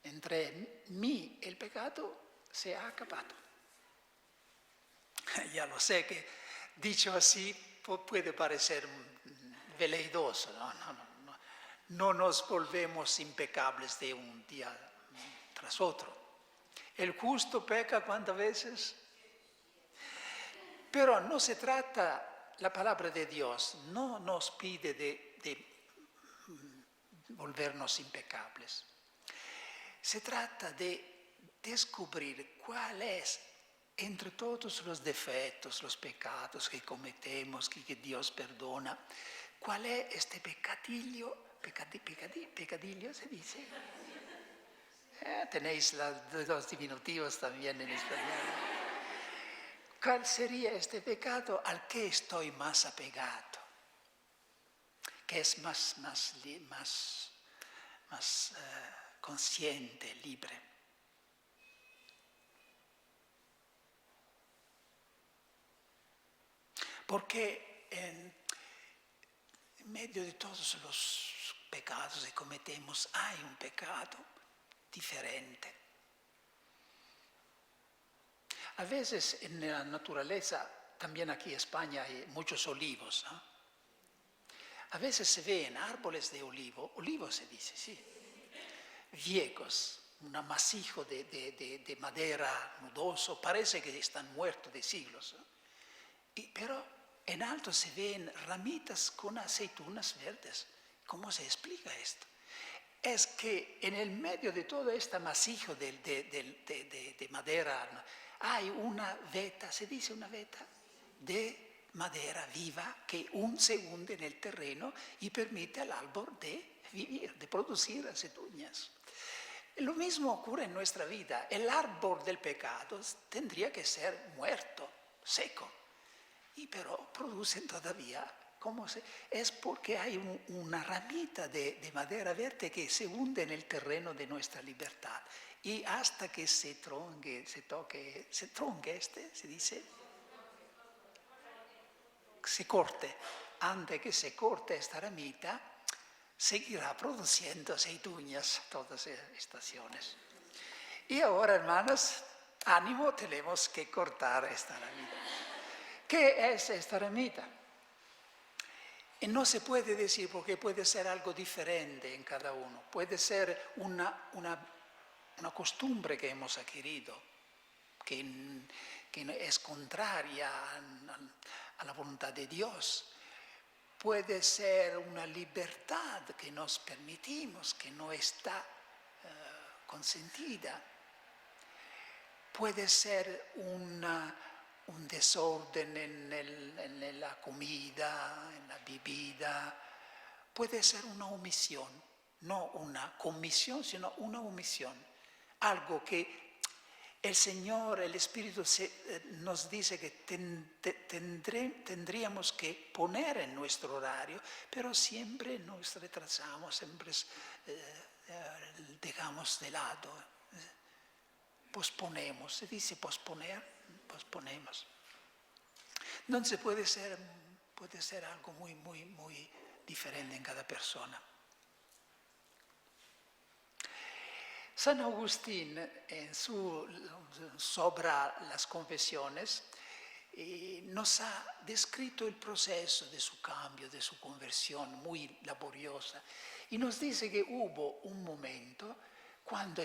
[SPEAKER 1] Entre mí y el pecado se ha acabado. Ya lo sé que dicho así puede parecer veleidoso, no nos volvemos impecables de un día tras otro. El justo peca ¿cuántas veces? Pero no se trata, la palabra de Dios no nos pide de volvernos impecables. Se trata de descubrir cuál es, entre todos los defectos, los pecados que cometemos, que Dios perdona, cuál es este pecadillo, pecadillo se dice. Tenéis los diminutivos también en español. ¿Cuál sería este pecado al que estoy más apegado? Que es más consciente, libre. Porque en medio de todos los pecados que cometemos hay un pecado diferente. A veces en la naturaleza, también aquí en España hay muchos olivos, ¿no? A veces se ven árboles de olivo se dice, sí, viejos, un amasijo de madera nudoso, parece que están muertos de siglos, ¿no? Pero en alto se ven ramitas con aceitunas verdes. ¿Cómo se explica esto? Es que en el medio de todo este amasijo de madera hay una veta, se dice una veta, de madera viva que se hunde en el terreno y permite al árbol de vivir, de producir aceitunas. Lo mismo ocurre en nuestra vida. El árbol del pecado tendría que ser muerto, seco, pero producen todavía. Es porque hay una ramita de madera verde que se hunde en el terreno de nuestra libertad. Y hasta que se tronque, se dice, se corte. Antes que se corte esta ramita, seguirá produciendo aceitunas todas las estaciones. Y ahora, hermanos, ánimo, tenemos que cortar esta ramita. ¿Qué es esta ramita? Y no se puede decir porque puede ser algo diferente en cada uno. Puede ser una costumbre que hemos adquirido, que es contraria a la voluntad de Dios. Puede ser una libertad que nos permitimos, que no está consentida. Puede ser un desorden en la comida, en la bebida. Puede ser una omisión, no una comisión, sino una omisión. Algo que el Señor, el Espíritu nos dice que tendríamos que poner en nuestro horario, pero siempre nos retrasamos, siempre dejamos de lado, posponemos. Se dice posponer, posponemos. Entonces puede ser algo muy, muy, muy diferente en cada persona. San Agustín, en su obra Las Confesiones, nos ha descrito el proceso de su cambio, de su conversión muy laboriosa, y nos dice que hubo un momento cuando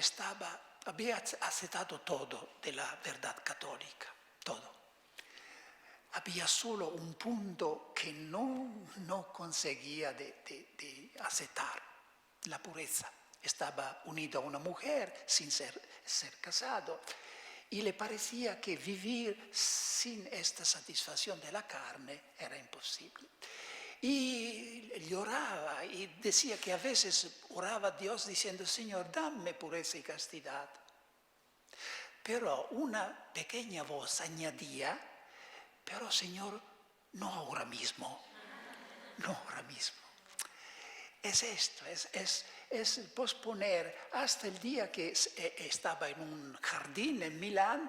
[SPEAKER 1] había aceptado todo de la verdad católica, todo. Había solo un punto que no conseguía de aceptar, la pureza. Estaba unido a una mujer sin ser casado y le parecía que vivir sin esta satisfacción de la carne era imposible. Y lloraba y decía que a veces oraba a Dios diciendo: Señor, dame pureza y castidad. Pero una pequeña voz añadía, pero Señor, no ahora mismo, no ahora mismo. Es esto, es posponer hasta el día que estaba en un jardín en Milán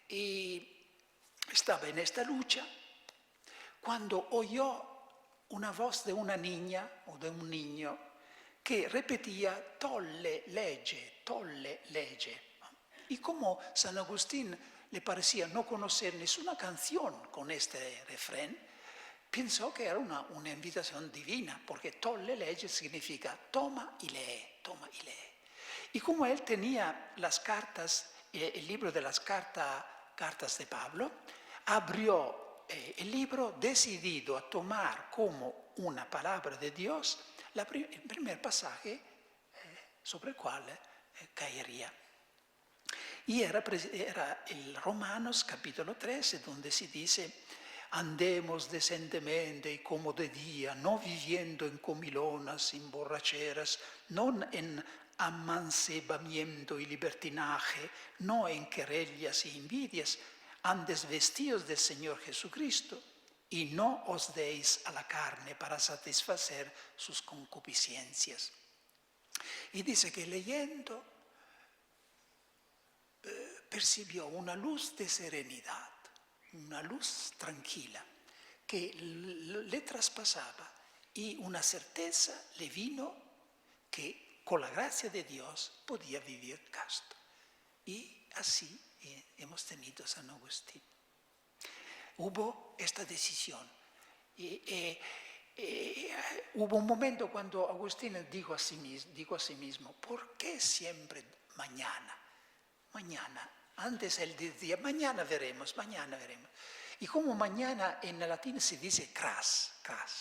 [SPEAKER 1] y estaba en esta lucha, cuando oyó una voz de una niña o de un niño que repetía tolle, legge. Y como San Agustín le parecía no conocer ninguna canción con este refrán, pensó que era una invitación divina, porque tolle, legge significa toma y lee, toma y lee. Y como él tenía las cartas, el libro de las cartas de Pablo, abrió el libro decidido a tomar como una palabra de Dios el primer pasaje sobre el cual caería. Y era el Romanos capítulo 13, donde se dice: andemos decentemente y como de día, no viviendo en comilonas, en borracheras, no en amancebamiento y libertinaje, no en querellas y envidias, andes vestidos del Señor Jesucristo, y no os deis a la carne para satisfacer sus concupiscencias. Y dice que leyendo percibió una luz de serenidad, una luz tranquila que le traspasaba, y una certeza le vino que con la gracia de Dios podía vivir casto. Y así hemos tenido San Agustín. Hubo esta decisión. Hubo un momento cuando Agustín dijo a sí mismo, ¿por qué siempre mañana? Mañana. Antes él decía, mañana veremos. Y como mañana en latín se dice cras,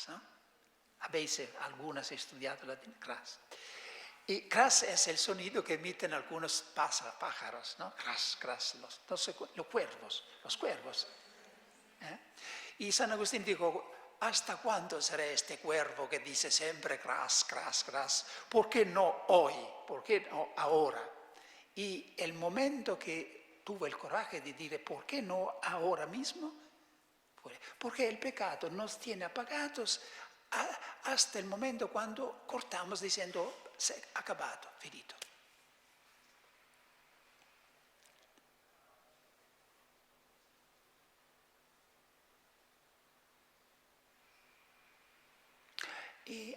[SPEAKER 1] ¿no? A veces algunas han estudiado latín, cras. Y cras es el sonido que emiten algunos pájaros, ¿no? Cras, los cuervos. Y San Agustín dijo, ¿hasta cuándo será este cuervo que dice siempre cras? ¿Por qué no hoy? ¿Por qué no ahora? Y el momento que tuvo el coraje de decir, ¿por qué no ahora mismo? Porque el pecado nos tiene apagados hasta el momento cuando cortamos diciendo, acabado, finito. Y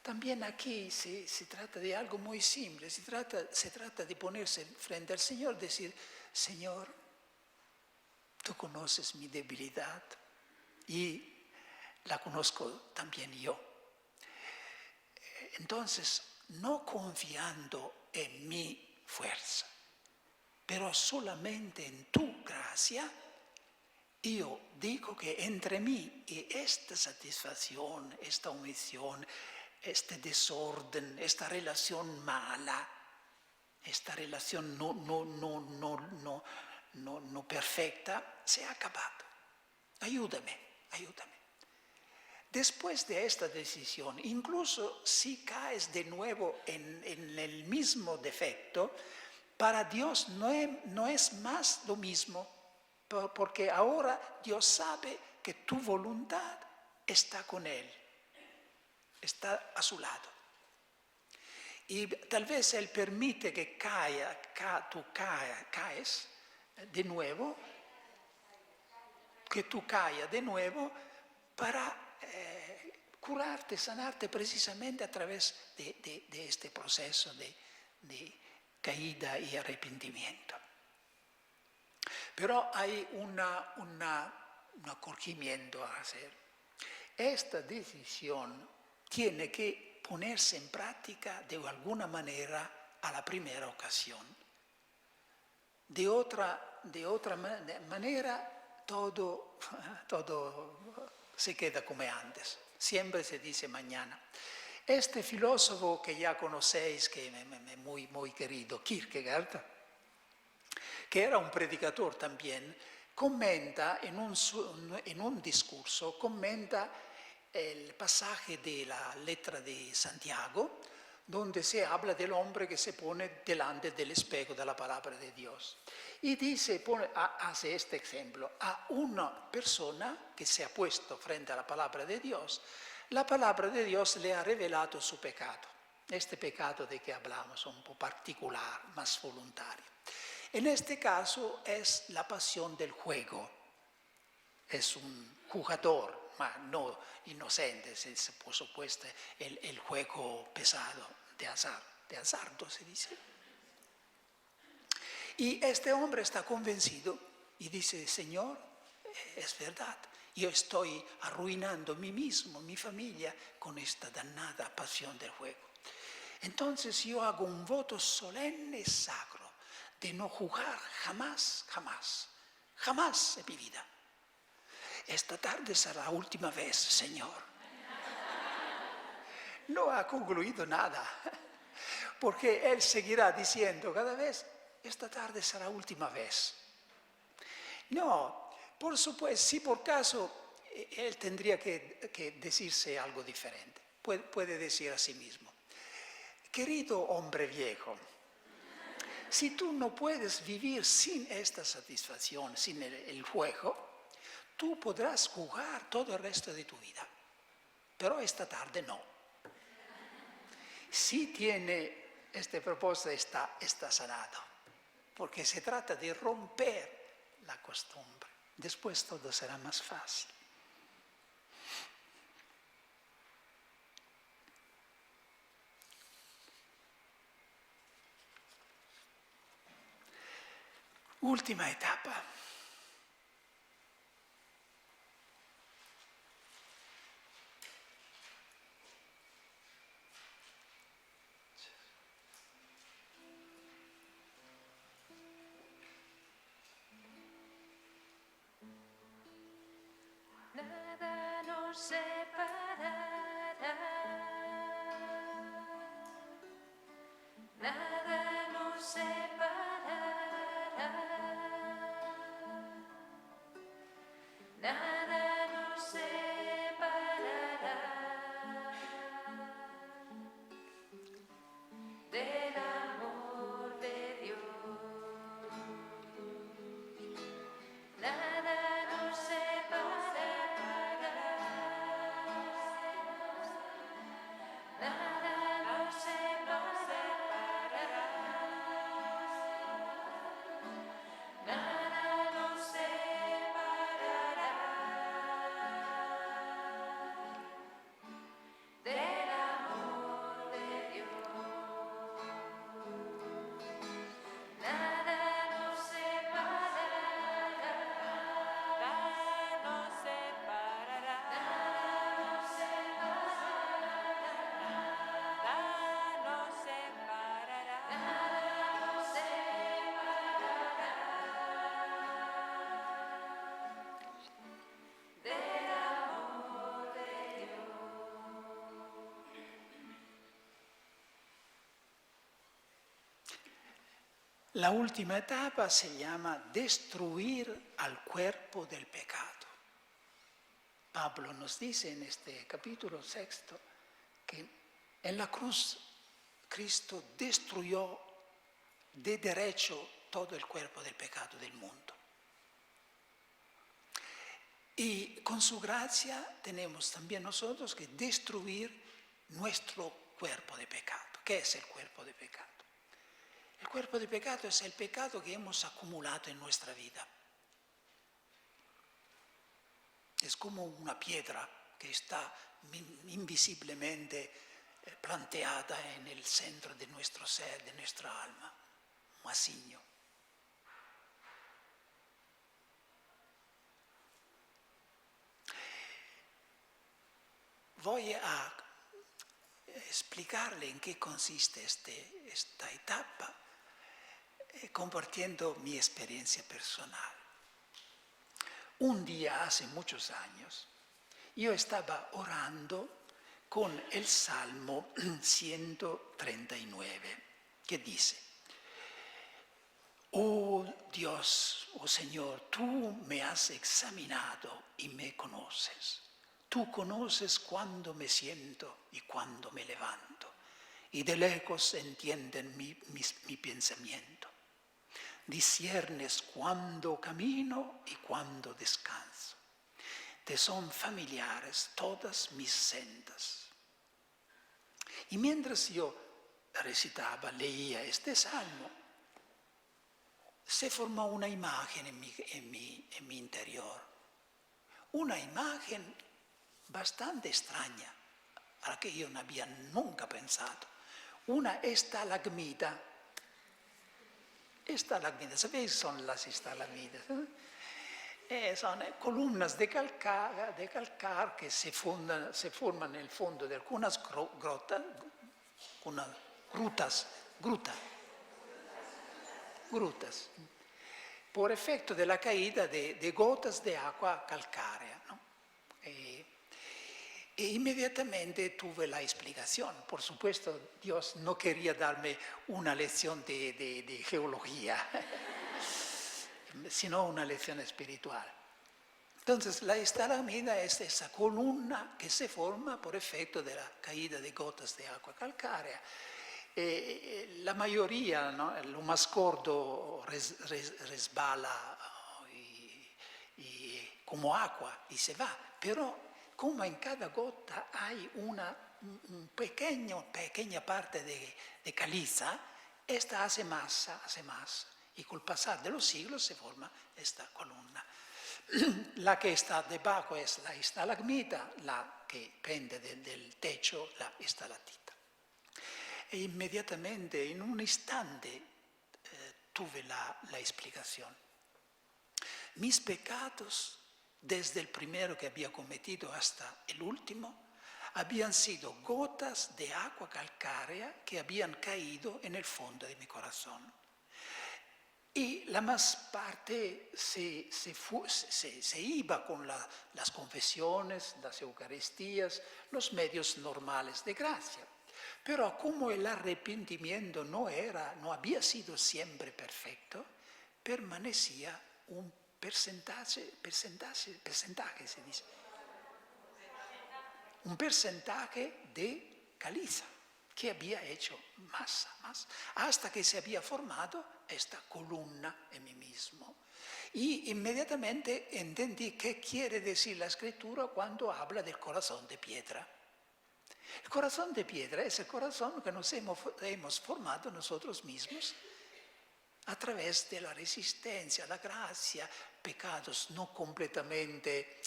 [SPEAKER 1] también aquí se trata de algo muy simple, se trata de ponerse frente al Señor, decir, Señor, tú conoces mi debilidad y la conozco también yo. Entonces, no confiando en mi fuerza, pero solamente en tu gracia, yo digo que entre mí y esta satisfacción, esta omisión, este desorden, esta relación mala, esta relación no perfecta, se ha acabado. Ayúdame. Después de esta decisión, incluso si caes de nuevo en el mismo defecto, para Dios no es más lo mismo, porque ahora Dios sabe que tu voluntad está con Él, está a su lado. Y tal vez Él permite que tú caes de nuevo, que tú caigas de nuevo para curarte, sanarte precisamente a través de este proceso de caída y arrepentimiento. Pero hay un acogimiento a hacer. Esta decisión tiene que ponerse en práctica de alguna manera a la primera ocasión. De otra manera, todo se queda como antes. Siempre se dice mañana. Este filósofo que ya conocéis, que es muy, muy querido, Kierkegaard, que era un predicador también, comenta en un discurso, comenta el pasaje de la letra de Santiago, donde se habla del hombre que se pone delante del espejo de la palabra de Dios. Y dice, hace este ejemplo, a una persona que se ha puesto frente a la palabra de Dios, la palabra de Dios le ha revelado su pecado. Este pecado de que hablamos, un poco particular, más voluntario. En este caso es la pasión del juego. Es un jugador, ma no inocente, por supuesto, el juego pesado de azardo se dice. Y este hombre está convencido y dice, Señor, es verdad, yo estoy arruinando a mí mismo, mi familia, con esta dannata pasión del juego. Entonces yo hago un voto solemne y sacro de no jugar jamás, jamás, jamás en mi vida. Esta tarde será la última vez, Señor. No ha concluido nada, porque él seguirá diciendo cada vez, esta tarde será la última vez. No, por supuesto, si por caso él tendría que decirse algo diferente. Puede decir a sí mismo, querido hombre viejo, si tú no puedes vivir sin esta satisfacción, sin el juego, tú podrás jugar todo el resto de tu vida, pero esta tarde no. Si tiene este propósito, está sanado, porque se trata de romper la costumbre. Después todo será más fácil. Última etapa.
[SPEAKER 2] Nada nos separará, nada nos separará, nada nos separará del amor de Dios. Nada nos separará, nada nos separará, nada nos separará del amor de Dios. Nada nos separará, nada nos separará, nada nos separará, nada nos separará, nada nos separará del amor de Dios.
[SPEAKER 1] La última etapa se llama destruir al cuerpo del pecado. Pablo nos dice en este capítulo 6 que en la cruz Cristo destruyó de derecho todo el cuerpo del pecado del mundo. Y con su gracia tenemos también nosotros que destruir nuestro cuerpo de pecado. ¿Qué es el cuerpo de pecado? El cuerpo de pecado es el pecado que hemos acumulado en nuestra vida. Es como una piedra que está invisiblemente planteada en el centro de nuestro ser, de nuestra alma, un asigno. Voy a explicarle en qué consiste esta etapa, compartiendo mi experiencia personal. Un día, hace muchos años, yo estaba orando con el Salmo 139, que dice, oh Dios, oh Señor, tú me has examinado y me conoces. Tú conoces cuándo me siento y cuándo me levanto. y de lejos entienden mi pensamiento. Disiernes cuándo camino y cuándo descanso. Te son familiares todas mis sendas. Y mientras yo recitaba, leía este salmo, se formó una imagen en mi interior. Una imagen bastante extraña, a la que yo no había nunca pensado. Una estalagmita. Estalagmitas, ¿sabéis qué son las estalagmitas? Son columnas de calcar que se forman en el fondo de algunas grutas, por efecto de la caída de gotas de agua calcárea, ¿no? E inmediatamente tuve la explicación. Por supuesto, Dios no quería darme una lección de geología, sino una lección espiritual. Entonces, la estalagmita es esa columna que se forma por efecto de la caída de gotas de agua calcárea. La mayoría, ¿no? Lo más gordo resbala como agua y se va, pero como en cada gota hay una pequeña parte de caliza, esta hace masa, y con el pasar de los siglos se forma esta columna. La que está debajo es la estalagmita, la que pende del techo, la estalactita. E inmediatamente, en un instante, tuve la explicación. Mis pecados, desde el primero que había cometido hasta el último, habían sido gotas de agua calcárea que habían caído en el fondo de mi corazón. Y la más parte se iba con las confesiones, las Eucaristías, los medios normales de gracia. Pero como el arrepentimiento no había sido siempre perfecto, permanecía un porcentaje se dice, un porcentaje de caliza que había hecho masa, hasta que se había formado esta columna en mí mismo. Y inmediatamente entendí qué quiere decir la Escritura cuando habla del corazón de piedra. El corazón de piedra es el corazón que nos hemos formado nosotros mismos a través de la resistencia, la gracia, pecados no completamente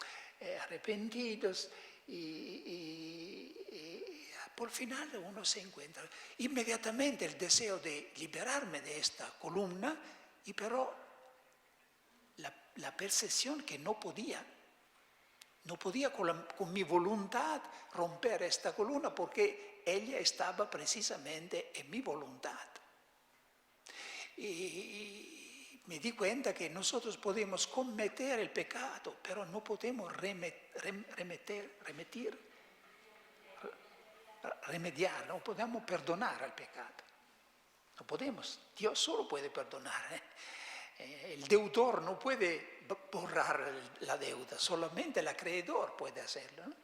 [SPEAKER 1] arrepentidos y por final uno se encuentra inmediatamente el deseo de liberarme de esta columna y pero la percepción que no podía con mi voluntad romper esta columna porque ella estaba precisamente en mi voluntad. Y me di cuenta que nosotros podemos cometer el pecado, pero no podemos remediar, no podemos perdonar al pecado. No podemos, Dios solo puede perdonar. El deudor no puede borrar la deuda, solamente el acreedor puede hacerlo, ¿no?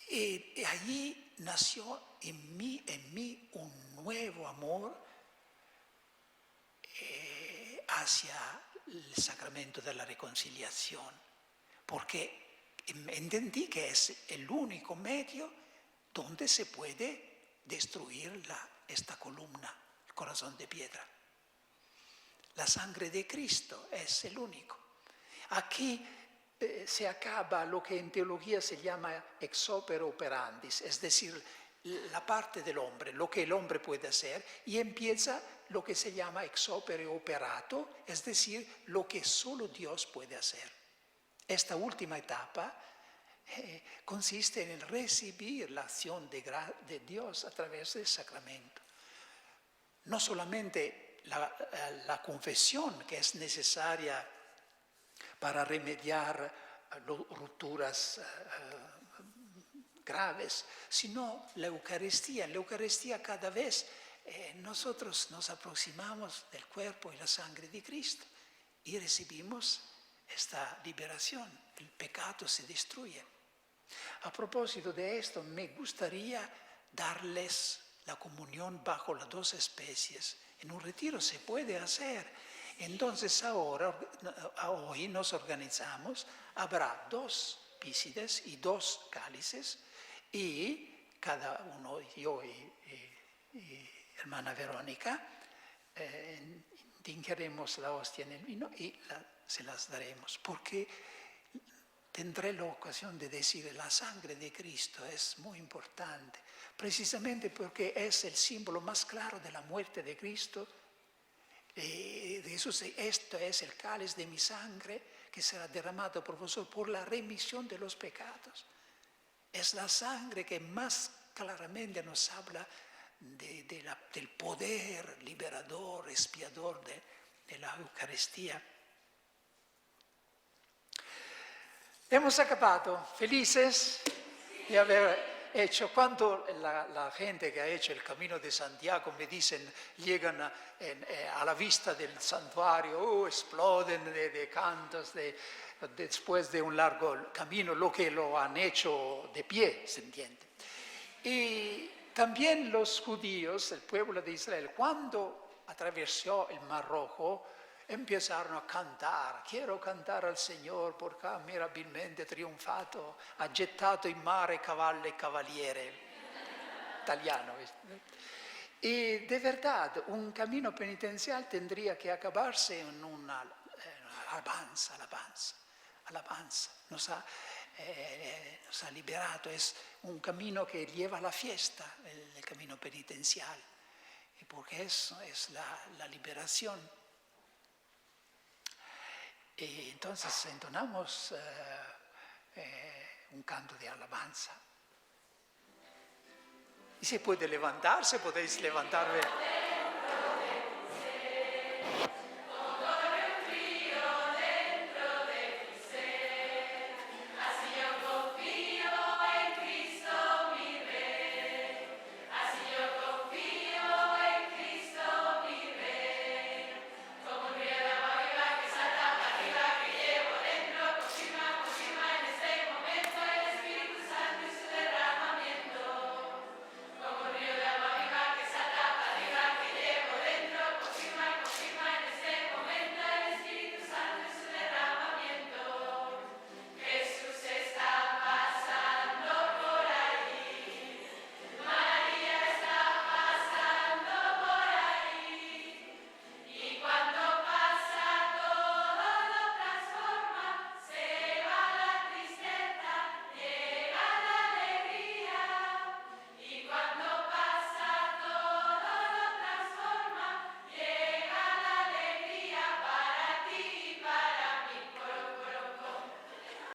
[SPEAKER 1] Y allí nació en mí un nuevo amor hacia el sacramento de la reconciliación, porque entendí que es el único medio donde se puede destruir esta columna, el corazón de piedra. La sangre de Cristo es el único. Aquí se acaba lo que en teología se llama ex opere operandis, es decir, la parte del hombre, lo que el hombre puede hacer, y empieza lo que se llama ex opere operato, es decir, lo que solo Dios puede hacer. Esta última etapa consiste en recibir la acción de Dios a través del sacramento. No solamente la confesión que es necesaria para remediar rupturas graves, sino la Eucaristía. En la Eucaristía cada vez nosotros nos aproximamos del cuerpo y la sangre de Cristo y recibimos esta liberación, el pecado se destruye. A propósito de esto, me gustaría darles la comunión bajo las dos especies. En un retiro se puede hacer. Entonces hoy nos organizamos, habrá 2 pícides y 2 cálices, y cada uno, yo y hermana Verónica, tingeremos la hostia en el vino y se las daremos, porque tendré la ocasión de decir la sangre de Cristo es muy importante, precisamente porque es el símbolo más claro de la muerte de Cristo. De Jesús, esto es el cáliz de mi sangre que será derramado por vosotros por la remisión de los pecados. Es la sangre que más claramente nos habla del poder liberador, expiador de la Eucaristía. Hemos acabado, felices de haber hecho. Cuando la gente que ha hecho el Camino de Santiago me dicen, llegan a la vista del santuario, exploden de cantos, después de un largo camino, lo que lo han hecho de pie, ¿se entiende? Y también los judíos, el pueblo de Israel, cuando atravesó el Mar Rojo, empezaron a cantar. Quiero cantar al Signore perché ha mirabilmente trionfato, ha gettato in mare cavallo e cavaliere. Italiano. Y de verdad, un camino penitencial tendría que acabarse en una alabanza. Nos ha liberato, es un camino que lleva a la fiesta, el camino penitencial, y porque eso es la liberación. Y entonces entonamos un canto de alabanza. Y se puede levantarse, podéis levantarme.